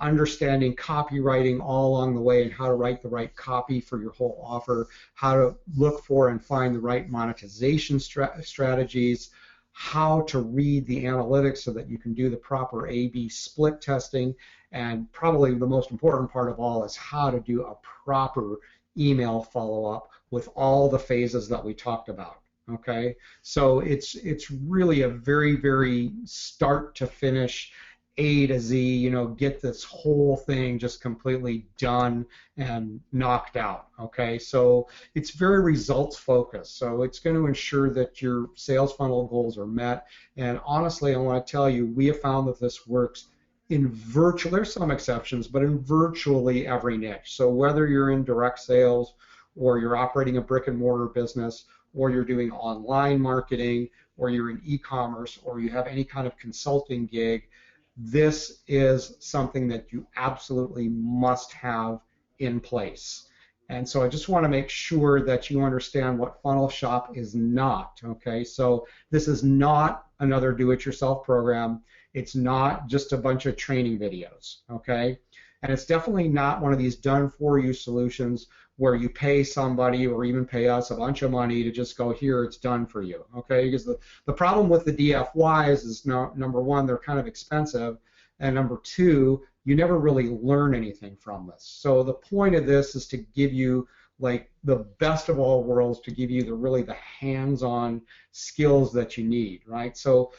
understanding copywriting all along the way and how to write the right copy for your whole offer, how to look for and find the right monetization strategies, how to read the analytics so that you can do the proper A/B split testing, and probably the most important part of all is how to do a proper email follow-up with all the phases that we talked about. Okay, so it's really a very, very start to finish, A to Z, get this whole thing just completely done and knocked out. Okay, so it's very results focused. So it's going to ensure that your sales funnel goals are met. And honestly, I want to tell you, we have found that this works in there's some exceptions, but in virtually every niche. So whether you're in direct sales or you're operating a brick and mortar business or you're doing online marketing, or you're in e-commerce, or you have any kind of consulting gig, this is something that you absolutely must have in place. And so I just want to make sure that you understand what Funnel Shop is not, okay? So this is not another do-it-yourself program. It's not just a bunch of training videos, okay? And it's definitely not one of these done-for-you solutions where you pay somebody or even pay us a bunch of money to just go, here, it's done for you, okay? Because the problem with the DFYs is, number one, they're kind of expensive, and number two, you never really learn anything from this. So the point of this is to give you like the best of all worlds, to give you the hands-on skills that you need, right? So,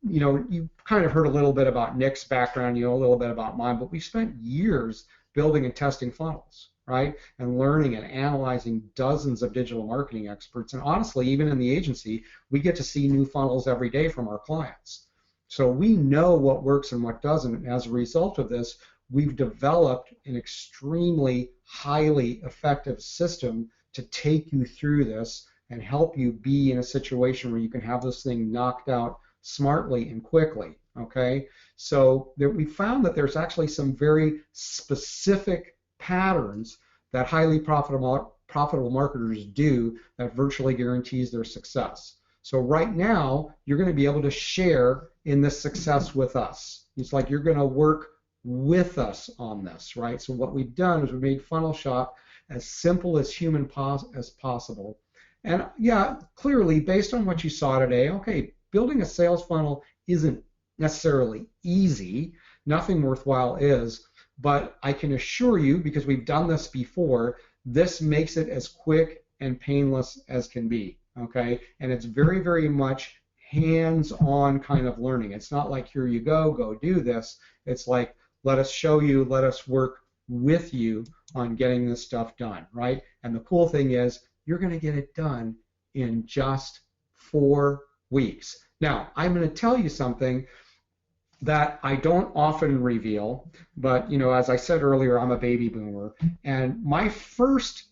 you know, you kind of heard a little bit about Nick's background, you know, a little bit about mine, but we spent years building and testing funnels, right? And learning and analyzing dozens of digital marketing experts. And honestly, even in the agency, we get to see new funnels every day from our clients. So we know what works and what doesn't, and as a result of this, we've developed an extremely highly effective system to take you through this and help you be in a situation where you can have this thing knocked out smartly and quickly, okay? So we found that there's actually some very specific patterns that highly profitable marketers do that virtually guarantees their success. So right now, you're going to be able to share in this success with us. It's like you're going to work with us on this, right? So what we've done is we've made Funnel Shop as simple as as possible. And yeah, clearly, based on what you saw today, okay, building a sales funnel isn't necessarily easy. Nothing worthwhile is. But I can assure you, because we've done this before, this makes it as quick and painless as can be. Okay, and it's very, very much hands-on kind of learning. It's not like, here you go do this. It's like, let us show you, let us work with you on getting this stuff done, right? And the cool thing is, you're going to get it done in just 4 weeks. Now, I'm going to tell you something that I don't often reveal, but you know, as I said earlier, I'm a baby boomer, and my first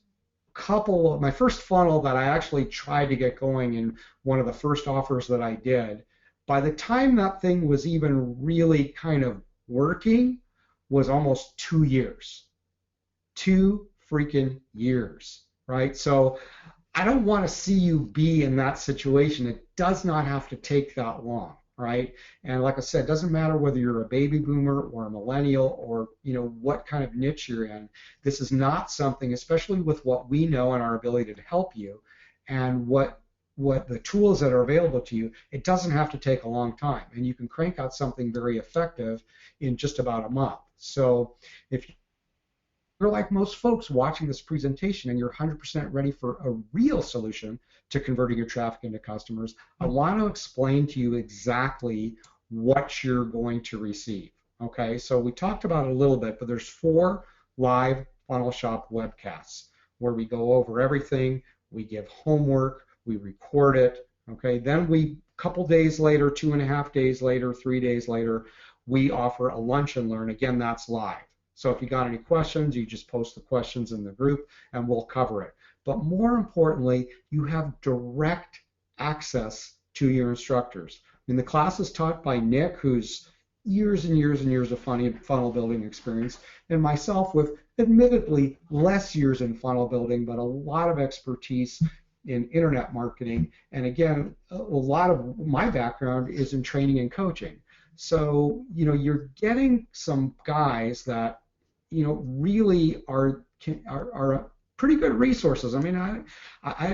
funnel that I actually tried to get going in one of the first offers that I did, by the time that thing was even really kind of working, was almost 2 years. 2 freaking years, right? So I don't want to see you be in that situation. It does not have to take that long, right? And like I said, it doesn't matter whether you're a baby boomer or a millennial or, you know, what kind of niche you're in. This is not something, especially with what we know and our ability to help you and what the tools that are available to you, it doesn't have to take a long time. And you can crank out something very effective in just about a month. So if you're like most folks watching this presentation and you're 100% ready for a real solution to converting your traffic into customers, I want to explain to you exactly what you're going to receive. Okay, so we talked about it a little bit, but there's 4 live Funnel Shop webcasts where we go over everything, we give homework, we record it, okay, then a couple days later, 2.5 days later, 3 days later, we offer a lunch and learn. Again, that's live. So if you got any questions, you just post the questions in the group and we'll cover it. But more importantly, you have direct access to your instructors. I mean, the class is taught by Nick, who's years and years and years of funnel building experience, and myself with admittedly less years in funnel building, but a lot of expertise in internet marketing. And again, a lot of my background is in training and coaching. So, you know, you're getting some guys that, you know, really are pretty good resources. I mean,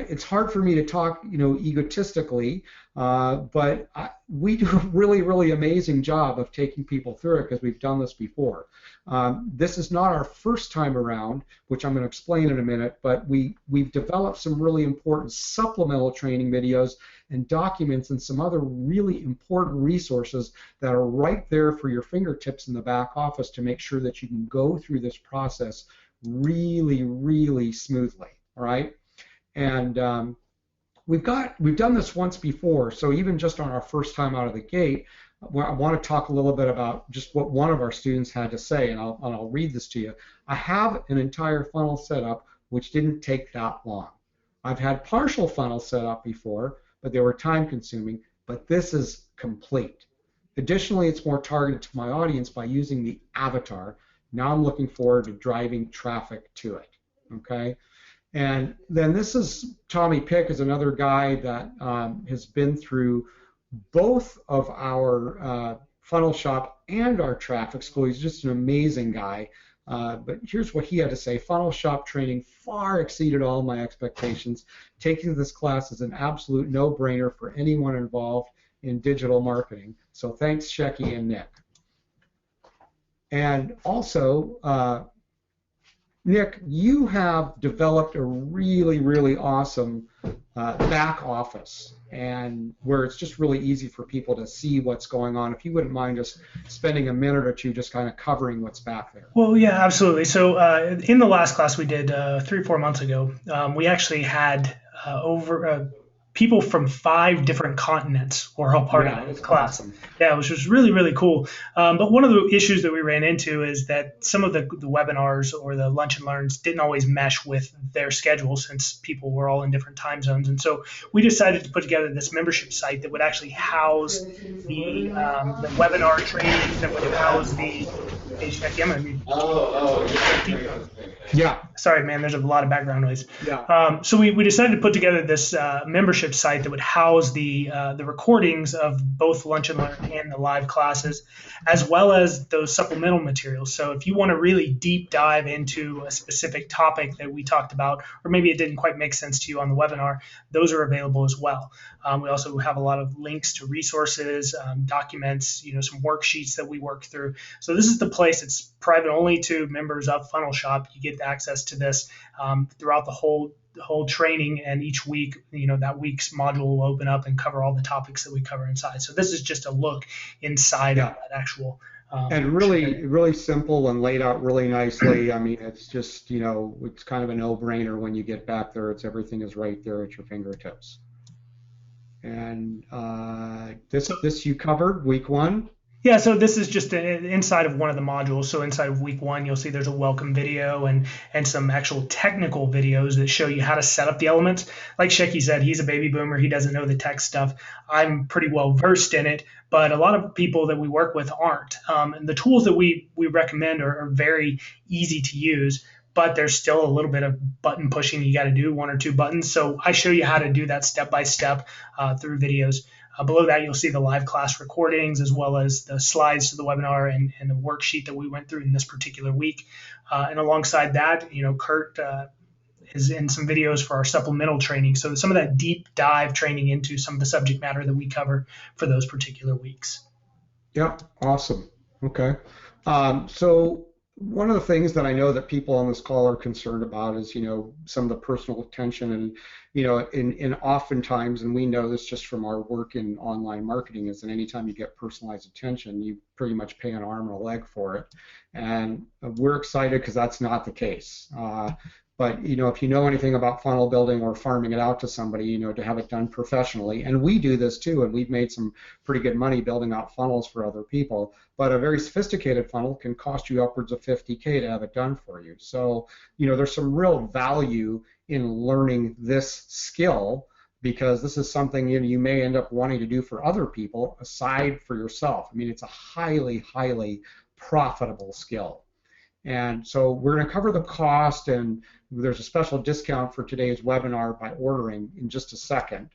it's hard for me to talk, you know, egotistically, but we do a really, really amazing job of taking people through it because we've done this before. This is not our first time around, which I'm going to explain in a minute, but we've developed some really important supplemental training videos and documents and some other really important resources that are right there for your fingertips in the back office to make sure that you can go through this process really, really smoothly, all right? And we've done this once before, so even just on our first time out of the gate, I want to talk a little bit about just what one of our students had to say, and I'll read this to you. I have an entire funnel set up which didn't take that long. I've had partial funnels set up before, but they were time consuming, but this is complete. Additionally, it's more targeted to my audience by using the avatar. Now I'm looking forward to driving traffic to it. Okay, and then this is Tommy Pick is another guy that has been through both of our funnel shop and our traffic school. He's just an amazing guy. But here's what he had to say. Funnel shop training far exceeded all my expectations. Taking this class is an absolute no-brainer for anyone involved in digital marketing. So thanks, Shecky and Nick. And also, Nick, you have developed a really, really awesome back office, and where it's just really easy for people to see what's going on. If you wouldn't mind just spending a minute or two just kind of covering what's back there.
Well, yeah, absolutely. So in the last class we did 3 or 4 months ago, we actually had over people from 5 different continents were all part of this class. Awesome. Yeah, which was really, really cool. But one of the issues that we ran into is that some of the webinars or the lunch and learns didn't always mesh with their schedule, since people were all in different time zones. And so we decided to put together this membership site that would actually house the webinar training, that would house the
yeah.
Sorry, man. There's a lot of background noise.
Yeah.
So we decided to put together this membership site that would house the recordings of both Lunch and Learn and the live classes, as well as those supplemental materials. So if you want to really deep dive into a specific topic that we talked about, or maybe it didn't quite make sense to you on the webinar, those are available as well. We also have a lot of links to resources, documents, some worksheets that we work through. So this is the place. It's private only to members of Funnel Shop. You get access to this throughout the whole training, and each week, that week's module will open up and cover all the topics that we cover inside. So this is just a look inside of that actual.
And really simple and laid out really nicely. I mean, it's just, it's kind of a no-brainer when you get back there. Everything is right there at your fingertips. And this you covered week 1.
Yeah, so this is just inside of one of the modules. So inside of week 1, you'll see there's a welcome video and some actual technical videos that show you how to set up the elements. Like Shecky said, he's a baby boomer. He doesn't know the tech stuff. I'm pretty well versed in it, but a lot of people that we work with aren't. And the tools that we recommend are very easy to use, but there's still a little bit of button pushing you got to do, 1 or 2 buttons. So I show you how to do that step by step through videos. Below that, you'll see the live class recordings, as well as the slides to the webinar and the worksheet that we went through in this particular week. And alongside that, Kurt is in some videos for our supplemental training. So some of that deep dive training into some of the subject matter that we cover for those particular weeks.
Yeah, awesome. Okay. So one of the things that I know that people on this call are concerned about is, some of the personal attention, and, in oftentimes, and we know this just from our work in online marketing, is that anytime you get personalized attention, you pretty much pay an arm and a leg for it. And we're excited because that's not the case. But, if you know anything about funnel building or farming it out to somebody, to have it done professionally, and we do this too, and we've made some pretty good money building out funnels for other people, but a very sophisticated funnel can cost you upwards of $50K to have it done for you. So, there's some real value in learning this skill, because this is something you may end up wanting to do for other people aside for yourself. I mean, it's a highly, highly profitable skill. And so we're going to cover the cost, and there's a special discount for today's webinar by ordering in just a second.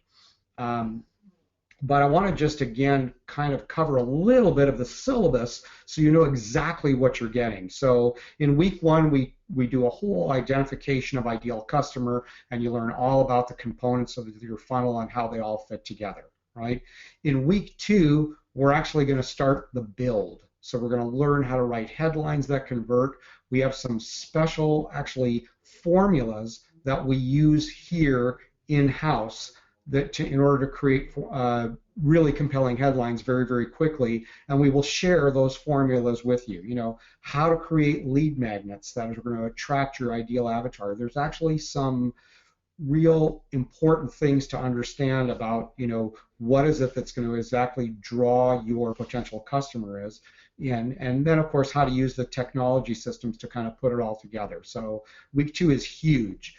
But I want to just, again, kind of cover a little bit of the syllabus so you know exactly what you're getting. So in week 1, we do a whole identification of ideal customer, and you learn all about the components of your funnel and how they all fit together, right? In week 2, we're actually going to start the build. So we're going to learn how to write headlines that convert. We have some special, actually, formulas that we use here in-house in order to create really compelling headlines very, very quickly. And we will share those formulas with you. How to create lead magnets that are going to attract your ideal avatar. There's actually some real important things to understand about, what is it that's going to exactly draw your potential customer is. And then, of course, how to use the technology systems to kind of put it all together. So week 2 is huge.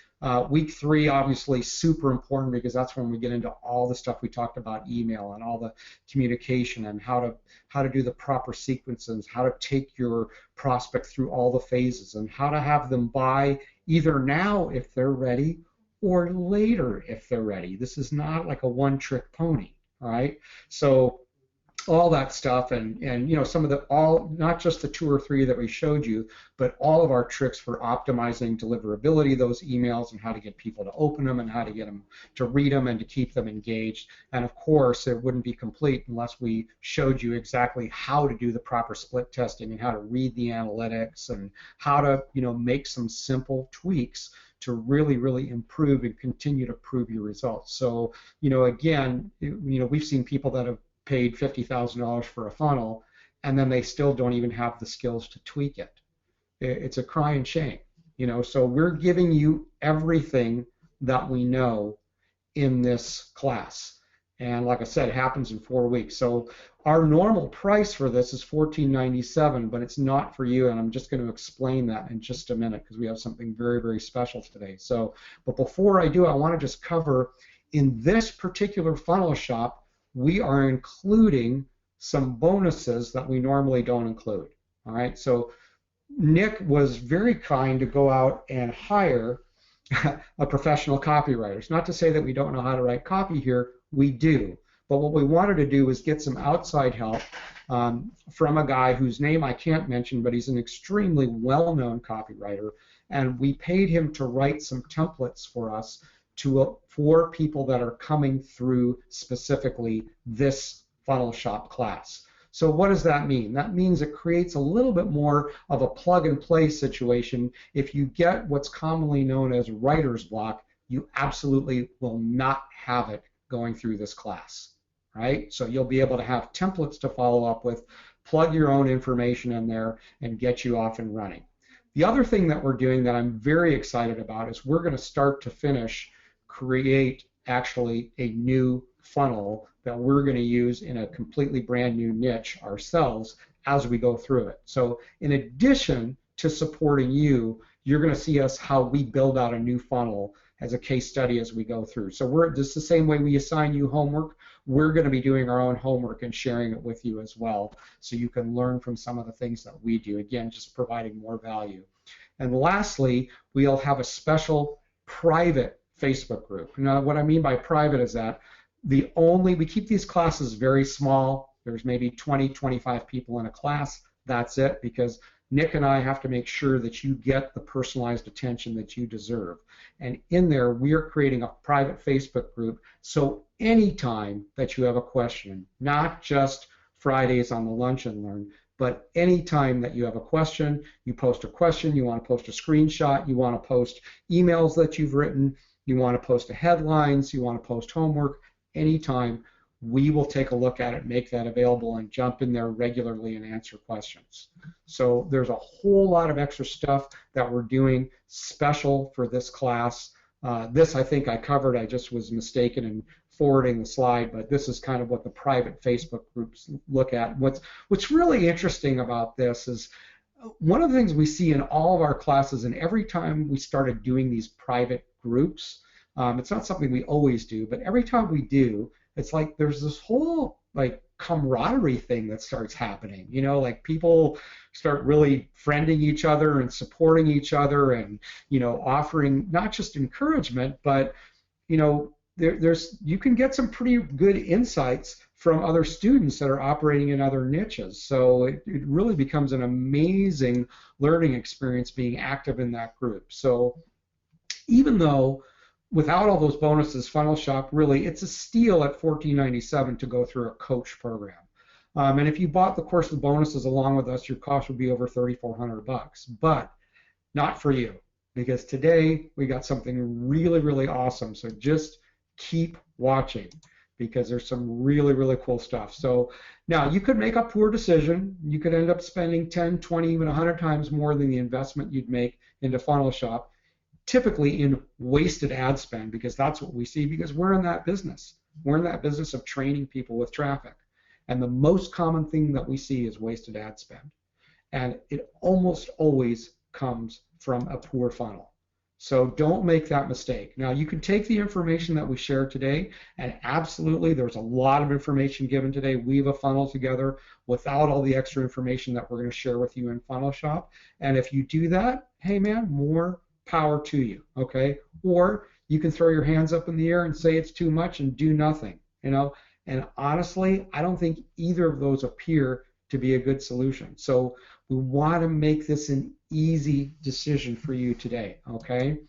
Week 3, obviously, super important because that's when we get into all the stuff we talked about, email and all the communication and how to do the proper sequences, how to take your prospect through all the phases, and how to have them buy either now if they're ready or later if they're ready. This is not like a one-trick pony, all right? So all that stuff, and some of the, all, not just the 2 or 3 that we showed you, but all of our tricks for optimizing deliverability of those emails and how to get people to open them and how to get them to read them and to keep them engaged. And of course, it wouldn't be complete unless we showed you exactly how to do the proper split testing and how to read the analytics and how to make some simple tweaks to really, really improve and continue to prove your results. So again, we've seen people that have paid $50,000 for a funnel, and then they still don't even have the skills to tweak it. It's a crying shame, So we're giving you everything that we know in this class, and like I said, it happens in 4 weeks. So our normal price for this is $14.97, but it's not for you, and I'm just going to explain that in just a minute because we have something very, very special today. So, but before I do, I want to just cover in this particular funnel shop, we are including some bonuses that we normally don't include. All right, so Nick was very kind to go out and hire a professional copywriter. It's not to say that we don't know how to write copy here, we do. But what we wanted to do was get some outside help from a guy whose name I can't mention, but he's an extremely well-known copywriter, and we paid him to write some templates for us for people that are coming through specifically this funnel shop class. So what does that mean? That means it creates a little bit more of a plug and play situation. If you get what's commonly known as writer's block, you absolutely will not have it going through this class, right? So you'll be able to have templates to follow up with, plug your own information in there, and get you off and running. The other thing that we're doing that I'm very excited about is we're going to start to finish create actually a new funnel that we're going to use in a completely brand new niche ourselves as we go through it. So in addition to supporting you, you're going to see us how we build out a new funnel as a case study as we go through. So we're just the same way we assign you homework, we're going to be doing our own homework and sharing it with you as well, so you can learn from some of the things that we do. Again, just providing more value. And lastly, we'll have a special private Facebook group. Now, what I mean by private is that we keep these classes very small. There's maybe 20, 25 people in a class. That's it, because Nick and I have to make sure that you get the personalized attention that you deserve. And in there, we are creating a private Facebook group, so anytime that you have a question, not just Fridays on the Lunch and Learn, but anytime that you have a question, you post a question, you want to post a screenshot, you want to post emails that you've written, you want to post headlines, you want to post homework, anytime, we will take a look at it, make that available, and jump in there regularly and answer questions. So there's a whole lot of extra stuff that we're doing special for this class. This I think I covered, I just was mistaken in forwarding the slide, but this is kind of what the private Facebook groups look at. What's really interesting about this is one of the things we see in all of our classes, and every time we started doing these private groups, it's not something we always do, but every time we do, it's like there's this whole like camaraderie thing that starts happening. Like people start really friending each other and supporting each other, and offering not just encouragement, but you can get some pretty good insights from other students that are operating in other niches. So it really becomes an amazing learning experience being active in that group. So even though without all those bonuses, Funnel Shop, really, it's a steal at $14.97 to go through a coach program. And if you bought the course with bonuses along with us, your cost would be over $3,400. But not for you, because today we got something really, really awesome. So just keep watching, because there's some really, really cool stuff. So now you could make a poor decision. You could end up spending 10, 20, even 100 times more than the investment you'd make into Funnel Shop, typically in wasted ad spend, because that's what we see, because we're in that business. We're in that business of training people with traffic. And the most common thing that we see is wasted ad spend. And it almost always comes from a poor funnel. So don't make that mistake. Now, you can take the information that we shared today, and absolutely, there's a lot of information given today. Weave a funnel together without all the extra information that we're going to share with you in Funnel Shop. And if you do that, hey man, more power to you, okay? Or you can throw your hands up in the air and say it's too much and do nothing, you know? And honestly, I don't think either of those appear to be a good solution. So we want to make this an easy decision for you today, okay?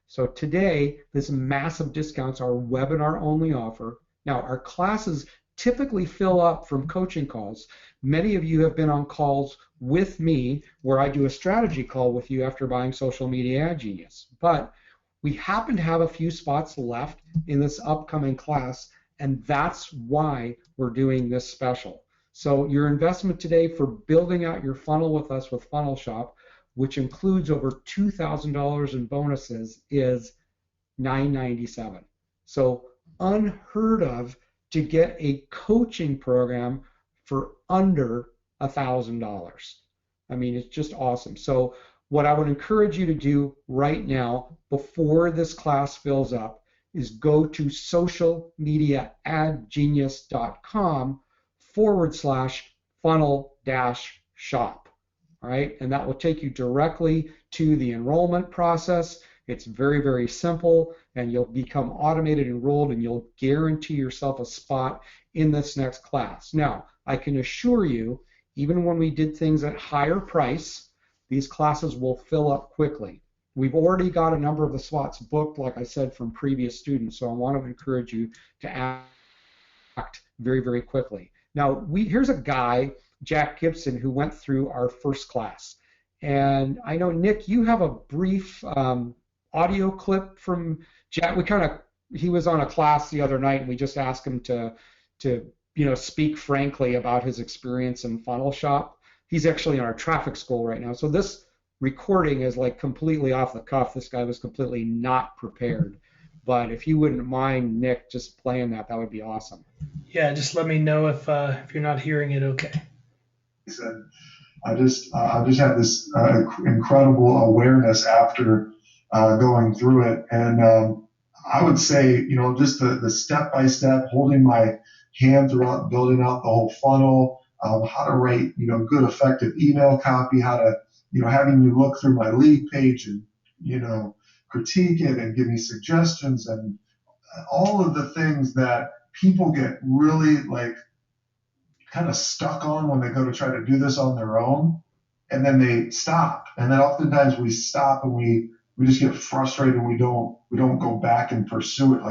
So today, this massive discounts our webinar only offer. Now, our classes typically fill up from coaching calls. Many of you have been on calls with me where I do a strategy call with you after buying Social Media Ad Genius. But we happen to have a few spots left in this upcoming class, and that's why we're doing this special. So your investment today for building out your funnel with us with Funnel Shop, which includes over $2,000 in bonuses, is $997. So unheard of to get a coaching program for under $1,000. I mean, it's just awesome. So what I would encourage you to do right now before this class fills up is go to socialmediaadgenius.com/funnel-shop. All right, and that will take you directly to the enrollment process. It's very, very simple, and you'll become automated enrolled, and you'll guarantee yourself a spot in this next class. Now, I can assure you, even when we did things at higher price, these classes will fill up quickly. We've already got a number of the slots booked, like I said, from previous students, so I want to encourage you to act very, very quickly. Now, here's a guy, Jack Gibson, who went through our first class. And I know, Nick, you have a brief audio clip from Jack. He was on a class the other night, and we just asked him to speak frankly about his experience in Funnel Shop. He's actually in our traffic school right now. So this recording is like completely off the cuff. This guy was completely not prepared. But if you wouldn't mind, Nick, just playing that would be awesome.
Yeah, just let me know if you're not hearing it okay.
I just had this incredible awareness after going through it, and I would say, just the step-by-step, holding my hand throughout building out the whole funnel, how to write, good effective email copy, how to, having you look through my lead page and, critique it and give me suggestions, and all of the things that people get really kind of stuck on when they go to try to do this on their own, and then they stop. And then oftentimes we stop and we just get frustrated and we don't go back and pursue it.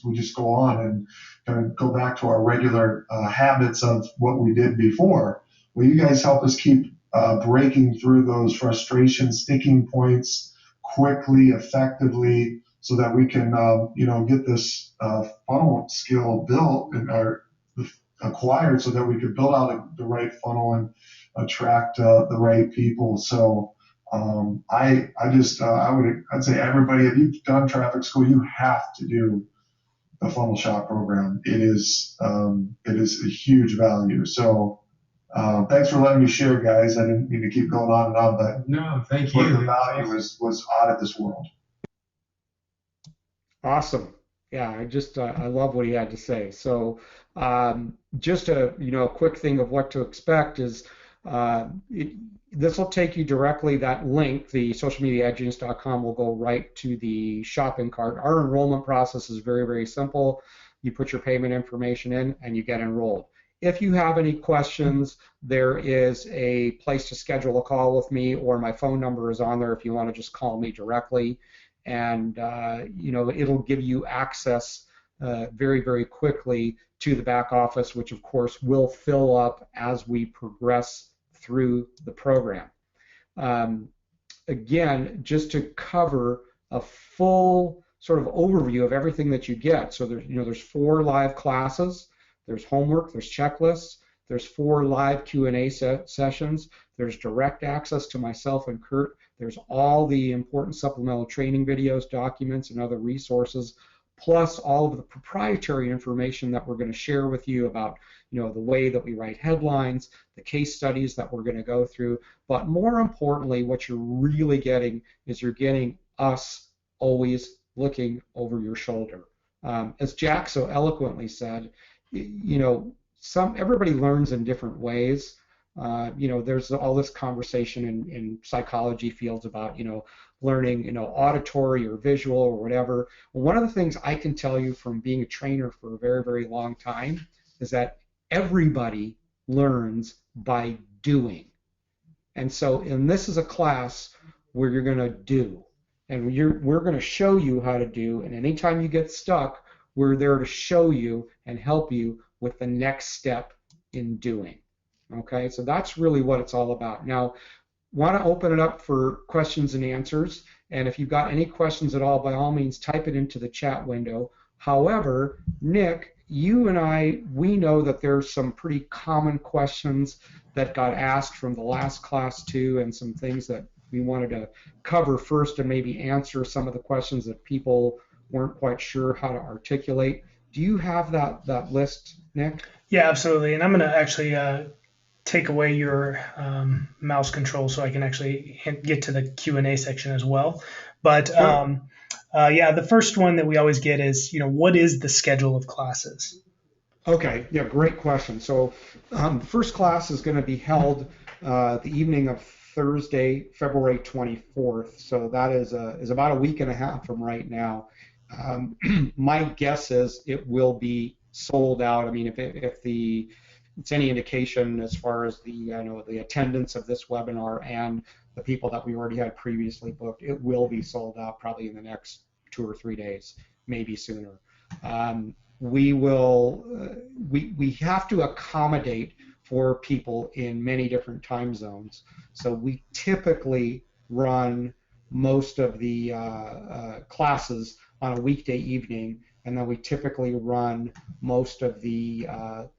We just go on and kind of go back to our regular habits of what we did before. Well, you guys help us keep breaking through those frustrations, sticking points quickly, effectively, so that we can, get this funnel skill built and acquired, so that we could build out the right funnel and attract the right people. So I'd say everybody, if you've done traffic school, you have to do the Funnel Shop program. It is a huge value. So thanks for letting me share, guys. I didn't mean to keep going on and on, but
no, thank you.
The value was out of this world.
Awesome. Yeah, I love what he had to say. So just a quick thing of what to expect is this will take you directly, that link, the socialmediaadgenius.com, will go right to the shopping cart. Our enrollment process is very, very simple. You put your payment information in and you get enrolled. If you have any questions, there is a place to schedule a call with me, or my phone number is on there if you want to just call me directly. And it'll give you access very, very quickly to the back office, which of course will fill up as we progress through the program. Again, just to cover a full sort of overview of everything that you get. So there's 4 live classes, there's homework, there's checklists, there's 4 live Q&A sessions, there's direct access to myself and Kurt, there's all the important supplemental training videos, documents, and other resources, plus all of the proprietary information that we're going to share with you about, the way that we write headlines, the case studies that we're going to go through. But more importantly, what you're really getting is you're getting us always looking over your shoulder. As Jack so eloquently said, everybody learns in different ways. There's all this conversation in psychology fields about, learning, auditory or visual or whatever. Well, one of the things I can tell you from being a trainer for a very, very long time is that everybody learns by doing. And this is a class where you're going to do, and we're going to show you how to do, and anytime you get stuck, we're there to show you and help you with the next step in doing. Okay, so that's really what it's all about. Now, want to open it up for questions and answers, and if you've got any questions at all, by all means, type it into the chat window. However, Nick, you and I, we know that there's some pretty common questions that got asked from the last class too, and some things that we wanted to cover first and maybe answer some of the questions that people weren't quite sure how to articulate. Do you have that list, Nick?
Yeah, absolutely. And I'm going to actually take away your mouse control so I can actually get to the Q&A section as well. But
Sure.
the first one that we always get is, what is the schedule of classes?
Okay, yeah, great question. So the first class is going to be held the evening of Thursday, February 24th. So that is about a week and a half from right now. My guess is it will be sold out. I mean, if it's any indication as far as the attendance of this webinar and the people that we already had previously booked, it will be sold out probably in the next 2 or 3 days, maybe sooner. We have to accommodate for people in many different time zones. So we typically run most of the classes on a weekday evening, and then we typically run most of the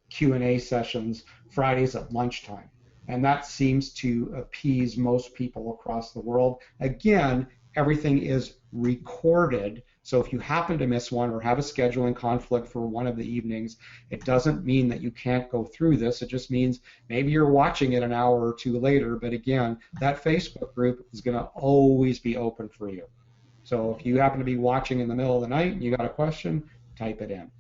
Q&A sessions Fridays at lunchtime. And that seems to appease most people across the world. Again, everything is recorded, so if you happen to miss one or have a scheduling conflict for one of the evenings, it doesn't mean that you can't go through this. It just means maybe you're watching it an hour or two later, but again, that Facebook group is going to always be open for you. So if you happen to be watching in the middle of the night and you got a question, type it in.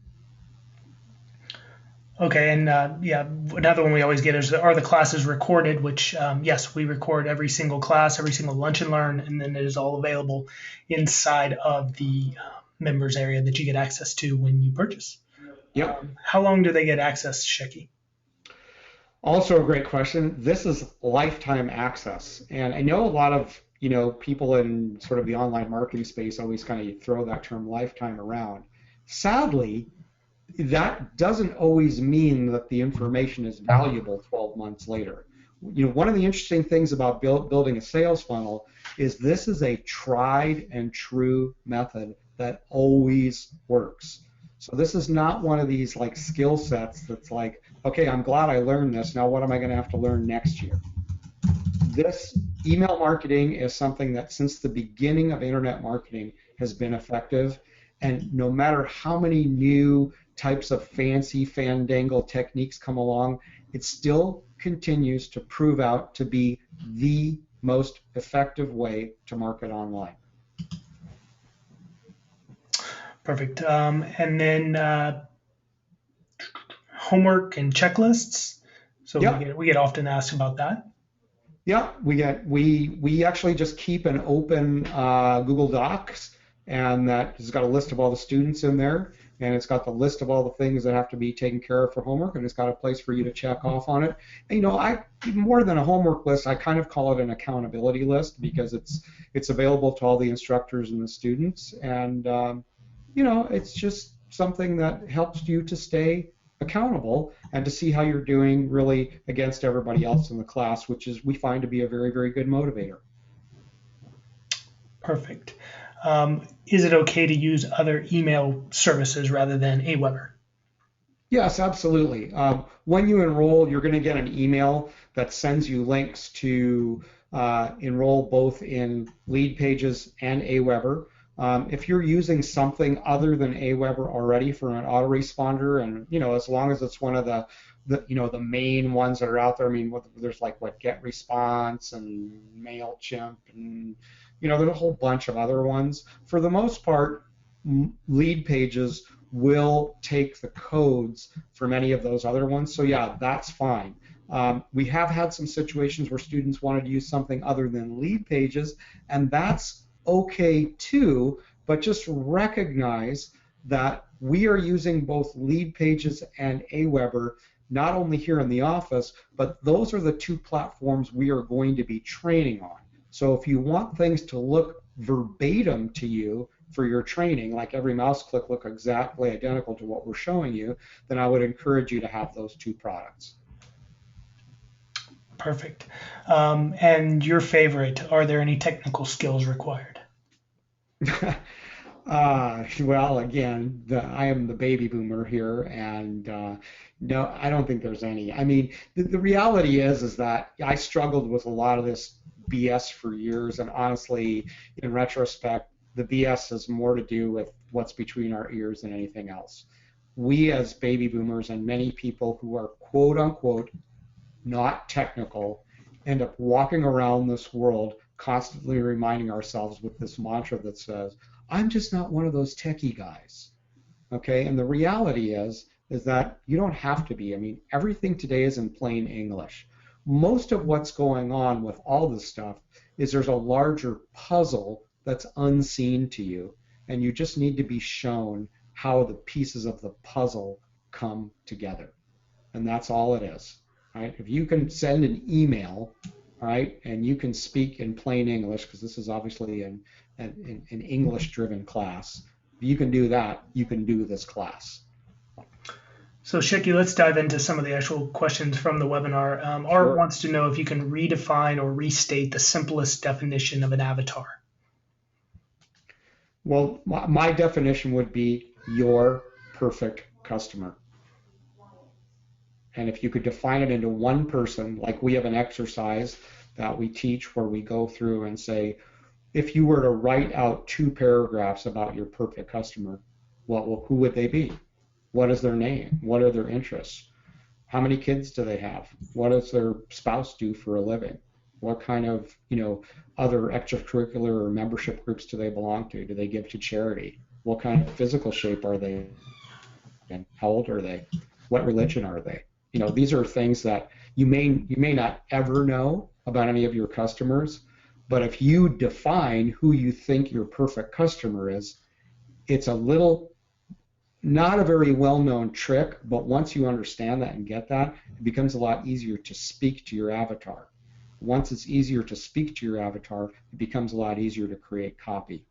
Okay, and another one we always get is, are the classes recorded? Which, yes, we record every single class, every single lunch and learn, and then it is all available inside of the members area that you get access to when you purchase.
Yep.
How long do they get access, Shecky?
Also a great question. This is lifetime access, and I know a lot of people in sort of the online marketing space always kind of throw that term lifetime around. Sadly, that doesn't always mean that the information is valuable 12 months later. One of the interesting things about building a sales funnel is this is a tried and true method that always works. So this is not one of these like skill sets that's like, okay, I'm glad I learned this. Now what am I going to have to learn next year? This email marketing is something that since the beginning of internet marketing has been effective, and no matter how many new types of fancy fandangle techniques come along, it still continues to prove out to be the most effective way to market online.
Perfect. And then homework and checklists. So
Yep.
we get often asked about that.
Yeah, we actually just keep an open Google Docs, and that has got a list of all the students in there, and it's got the list of all the things that have to be taken care of for homework, and it's got a place for you to check off on it. And, I more than a homework list, I kind of call it an accountability list because it's available to all the instructors and the students, and it's just something that helps you to stay accountable and to see how you're doing really against everybody else in the class, which is we find to be a very, very good motivator.
Perfect. Is it okay to use other email services rather than Aweber?
Yes, absolutely. When you enroll, you're going to get an email that sends you links to enroll both in Leadpages and Aweber. If you're using something other than Aweber already for an autoresponder, and as long as it's one of the main ones that are out there, I mean, there's like GetResponse and Mailchimp and there's a whole bunch of other ones. For the most part, Lead Pages will take the codes from any of those other ones. So yeah, that's fine. We have had some situations where students wanted to use something other than Lead Pages, and that's okay too, but just recognize that we are using both Lead Pages and Aweber not only here in the office, but those are the two platforms we are going to be training on. So if you want things to look verbatim to you for your training, like every mouse click look exactly identical to what we're showing you, then I would encourage you to have those two products.
Perfect. And your favorite, are there any technical skills required?
Well, again, I am the baby boomer here, and no, I don't think there's any. I mean, the reality is that I struggled with a lot of this BS for years, and honestly, in retrospect, the BS has more to do with what's between our ears than anything else. We as baby boomers and many people who are quote unquote not technical end up walking around this world constantly reminding ourselves with this mantra that says, I'm just not one of those techie guys. Okay, and the reality is that you don't have to be. I mean, everything today is in plain English. Most of what's going on with all this stuff is there's a larger puzzle that's unseen to you, and you just need to be shown how the pieces of the puzzle come together. And that's all it is. Right? If you can send an email, right, and you can speak in plain English, because this is obviously an English-driven class, if you can do that, you can do this class.
So Shecky, let's dive into some of the actual questions from the webinar. Art wants to know if you can redefine or restate the simplest definition of an avatar.
Well, my definition would be your perfect customer. And if you could define it into one person, like we have an exercise that we teach where we go through and say, if you were to write out 2 paragraphs about your perfect customer, who would they be? What is their name? What are their interests? How many kids do they have? What does their spouse do for a living? What kind of, other extracurricular or membership groups do they belong to? Do they give to charity? What kind of physical shape are they in? How old are they? What religion are they? These are things that you may not ever know about any of your customers, but if you define who you think your perfect customer is, it's not a very well-known trick, but once you understand that and get that, it becomes a lot easier to speak to your avatar. Once it's easier to speak to your avatar, it becomes a lot easier to create copy.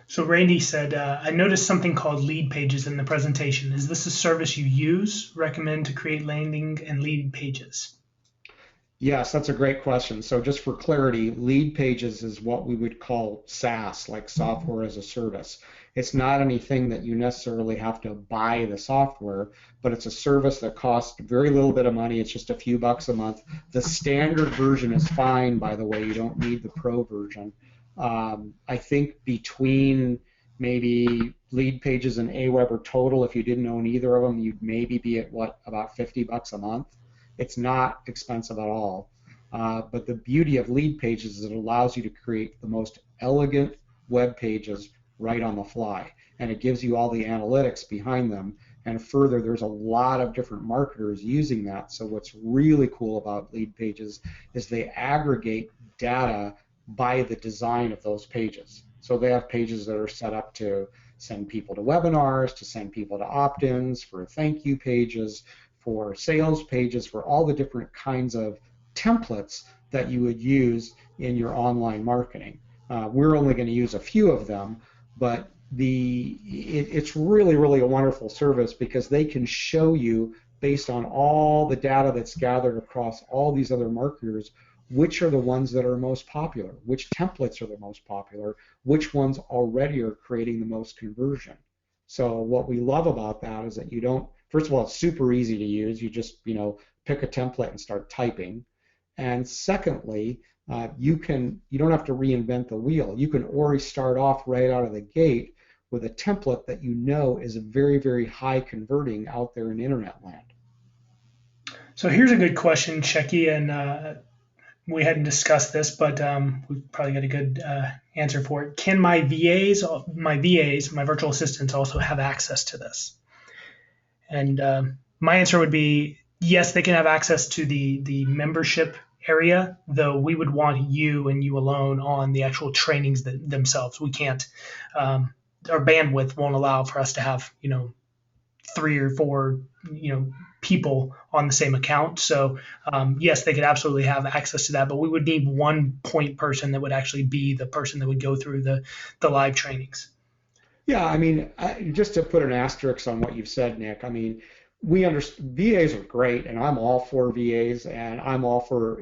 So Randy said, I noticed something called Lead Pages in the presentation. Is this a service you use, recommend to create landing and lead pages?
Yes, that's a great question. So just for clarity, Lead Pages is what we would call SaaS, like software as a service. It's not anything that you necessarily have to buy the software, but it's a service that costs very little bit of money. It's just a few bucks a month. The standard version is fine, by the way. You don't need the pro version. I think between maybe Lead Pages and Aweber total, if you didn't own either of them, you'd maybe be at about 50 bucks a month. It's not expensive at all. But the beauty of Lead Pages is it allows you to create the most elegant web pages right on the fly, and it gives you all the analytics behind them. And further, there's a lot of different marketers using that. So what's really cool about Lead Pages is they aggregate data by the design of those pages. So they have pages that are set up to send people to webinars, to send people to opt-ins, for thank you pages, for sales pages, for all the different kinds of templates that you would use in your online marketing. We're only going to use a few of them, but it's really, really a wonderful service because they can show you, based on all the data that's gathered across all these other marketers, which are the ones that are most popular, which templates are the most popular, which ones already are creating the most conversion. So what we love about that is that you don't, first of all, it's super easy to use. You just, pick a template and start typing. And secondly, you don't have to reinvent the wheel. You can already start off right out of the gate with a template that is very, very high converting out there in internet land.
So here's a good question, Shecky, and we hadn't discussed this, but we've probably got a good answer for it. Can my VAs, my virtual assistants, also have access to this? And my answer would be yes, they can have access to the membership area, though we would want you and you alone on the actual trainings themselves. We can't, our bandwidth won't allow for us to have, 3 or 4, people on the same account. So yes, they could absolutely have access to that, but we would need one point person that would actually be the person that would go through the live trainings.
Yeah, I mean, just to put an asterisk on what you've said, Nick, I mean, we understand VAs are great, and I'm all for VAs, and I'm all for,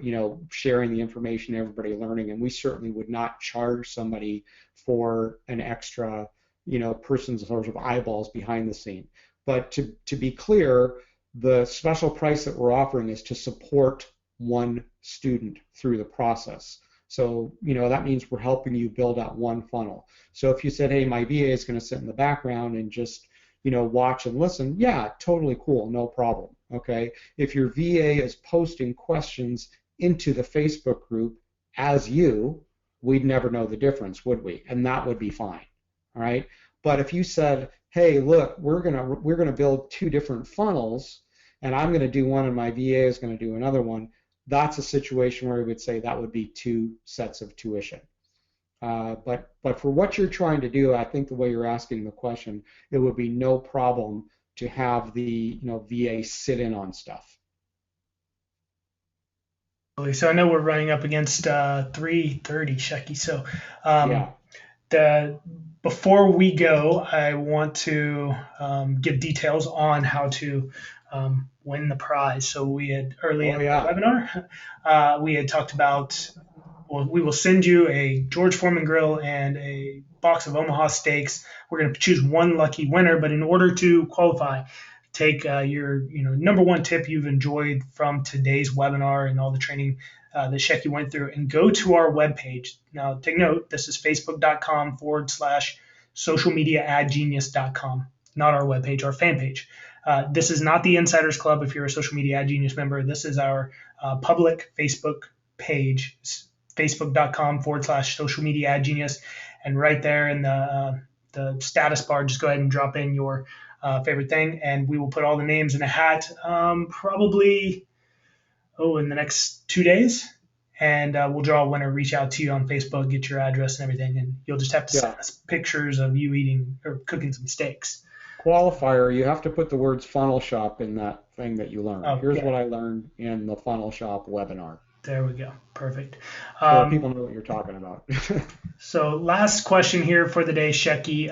sharing the information, everybody learning, and we certainly would not charge somebody for an extra, person's sort of eyeballs behind the scene. But to be clear, the special price that we're offering is to support one student through the process. So, that means we're helping you build out one funnel. So if you said, hey, my VA is going to sit in the background and just, watch and listen, yeah, totally cool, no problem, okay? If your VA is posting questions into the Facebook group as you, we'd never know the difference, would we? And that would be fine, all right? But if you said, hey, look, we're gonna build 2 different funnels, and I'm gonna do one and my VA is gonna do another one, that's a situation where we would say that would be 2 sets of tuition. But for what you're trying to do, I think the way you're asking the question, it would be no problem to have the VA sit in on stuff.
So I know we're running up against 3:30, Shecky. So
Yeah.
before we go, I want to give details on how to win the prize. So we had early in the webinar, we had talked about, well, we will send you a George Foreman grill and a box of Omaha steaks. We're going to choose one lucky winner, but in order to qualify, take your number one tip you've enjoyed from today's webinar and all the training that Shecky went through, and go to our webpage. Now, take note, this is facebook.com/socialmediaadgenius.com, not our webpage, our fan page. This is not the Insiders Club if you're a Social Media Ad Genius member. This is our public Facebook page, facebook.com/socialmediaadgenius. And right there in the status bar, just go ahead and drop in your favorite thing, and we will put all the names in a hat probably in the next 2 days, and we'll draw a winner, reach out to you on Facebook, get your address and everything, and you'll just have to send us pictures of you eating or cooking some steaks.
Qualifier, you have to put the words funnel shop in that thing that you learned. Here's what I learned in the funnel shop webinar.
There we go. Perfect.
So people know what you're talking about.
So last question here for the day, Shecky.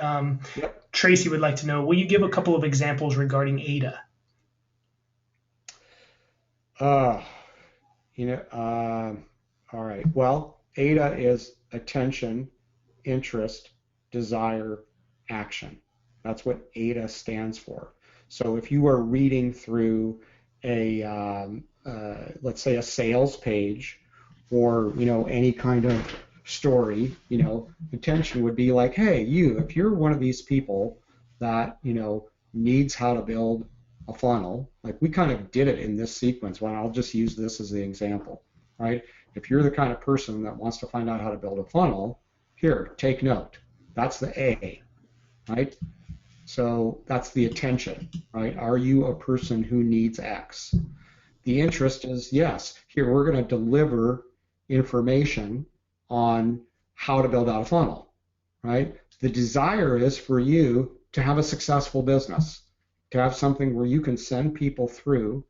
Tracy would like to know, will you give a couple of examples regarding AIDA?
All right. Well, AIDA is attention, interest, desire, action. That's what AIDA stands for. So if you are reading through a let's say a sales page or any kind of story, attention would be like, hey, if you're one of these people that needs how to build a funnel, like we kind of did it in this sequence. Well, I'll just use this as the example, right? If you're the kind of person that wants to find out how to build a funnel, here, take note. That's the A, right? So that's the attention, right? Are you a person who needs X? The interest is, yes, here we're going to deliver information on how to build out a funnel, right? The desire is for you to have a successful business, to have something where you can send people through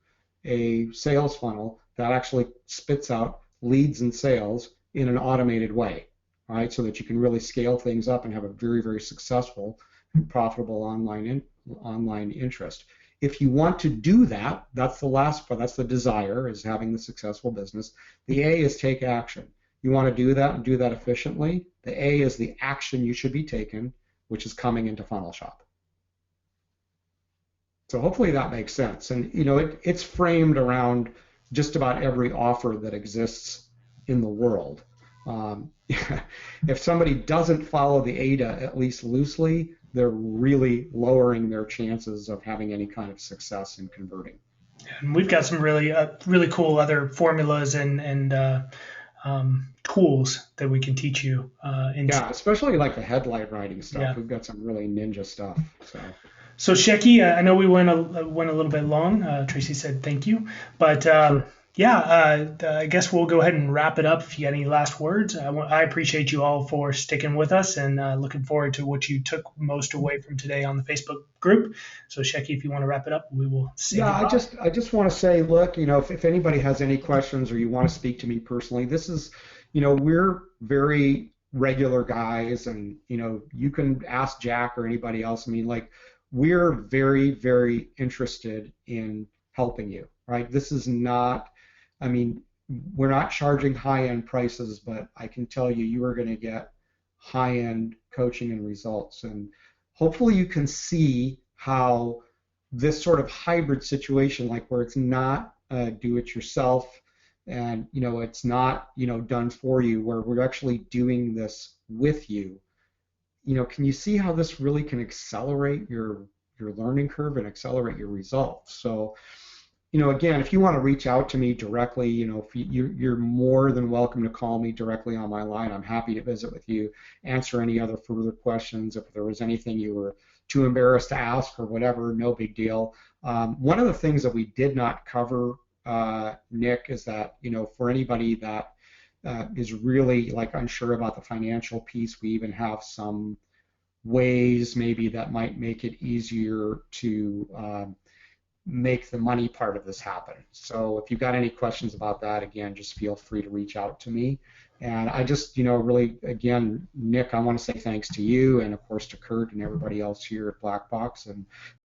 a sales funnel that actually spits out leads and sales in an automated way, right? So that you can really scale things up and have a very, very successful and profitable online interest. If you want to do that, that's the last part. That's the desire, is having the successful business. The A is take action. You want to do that and do that efficiently. The A is the action you should be taking, which is coming into Funnel Shop. So hopefully that makes sense. And it's framed around just about every offer that exists in the world. If somebody doesn't follow the AIDA, at least loosely, they're really lowering their chances of having any kind of success in converting.
And we've got some really cool other formulas and tools that we can teach you.
Yeah, especially like the headlight writing stuff.
Yeah.
We've got some really ninja stuff.
So Shecky, I know we went a little bit long. Tracy said thank you, but
Sure.
yeah, I guess we'll go ahead and wrap it up. If you got any last words, I appreciate you all for sticking with us, and looking forward to what you took most away from today on the Facebook group. So Shecky, if you want to wrap it up, we will say
Yeah,
goodbye.
I just want to say, look, if anybody has any questions or you want to speak to me personally, this is, we're very regular guys, and you can ask Jack or anybody else. I mean, like, we're very, very interested in helping you, right? This is not, I mean, we're not charging high-end prices, but I can tell you, you are going to get high-end coaching and results, and hopefully you can see how this sort of hybrid situation, like where it's not do it yourself, and it's not done for you, where we're actually doing this with you. Can you see how this really can accelerate your learning curve and accelerate your results? So again, if you want to reach out to me directly, if you're more than welcome to call me directly on my line. I'm happy to visit with you, answer any other further questions. If there was anything you were too embarrassed to ask or whatever, no big deal. One of the things that we did not cover, Nick, is that for anybody that is really like unsure about the financial piece, we even have some ways maybe that might make it easier to make the money part of this happen. So if you've got any questions about that, again, just feel free to reach out to me. And I just, really, again, Nick, I want to say thanks to you, and of course to Kurt and everybody else here at Black Box, and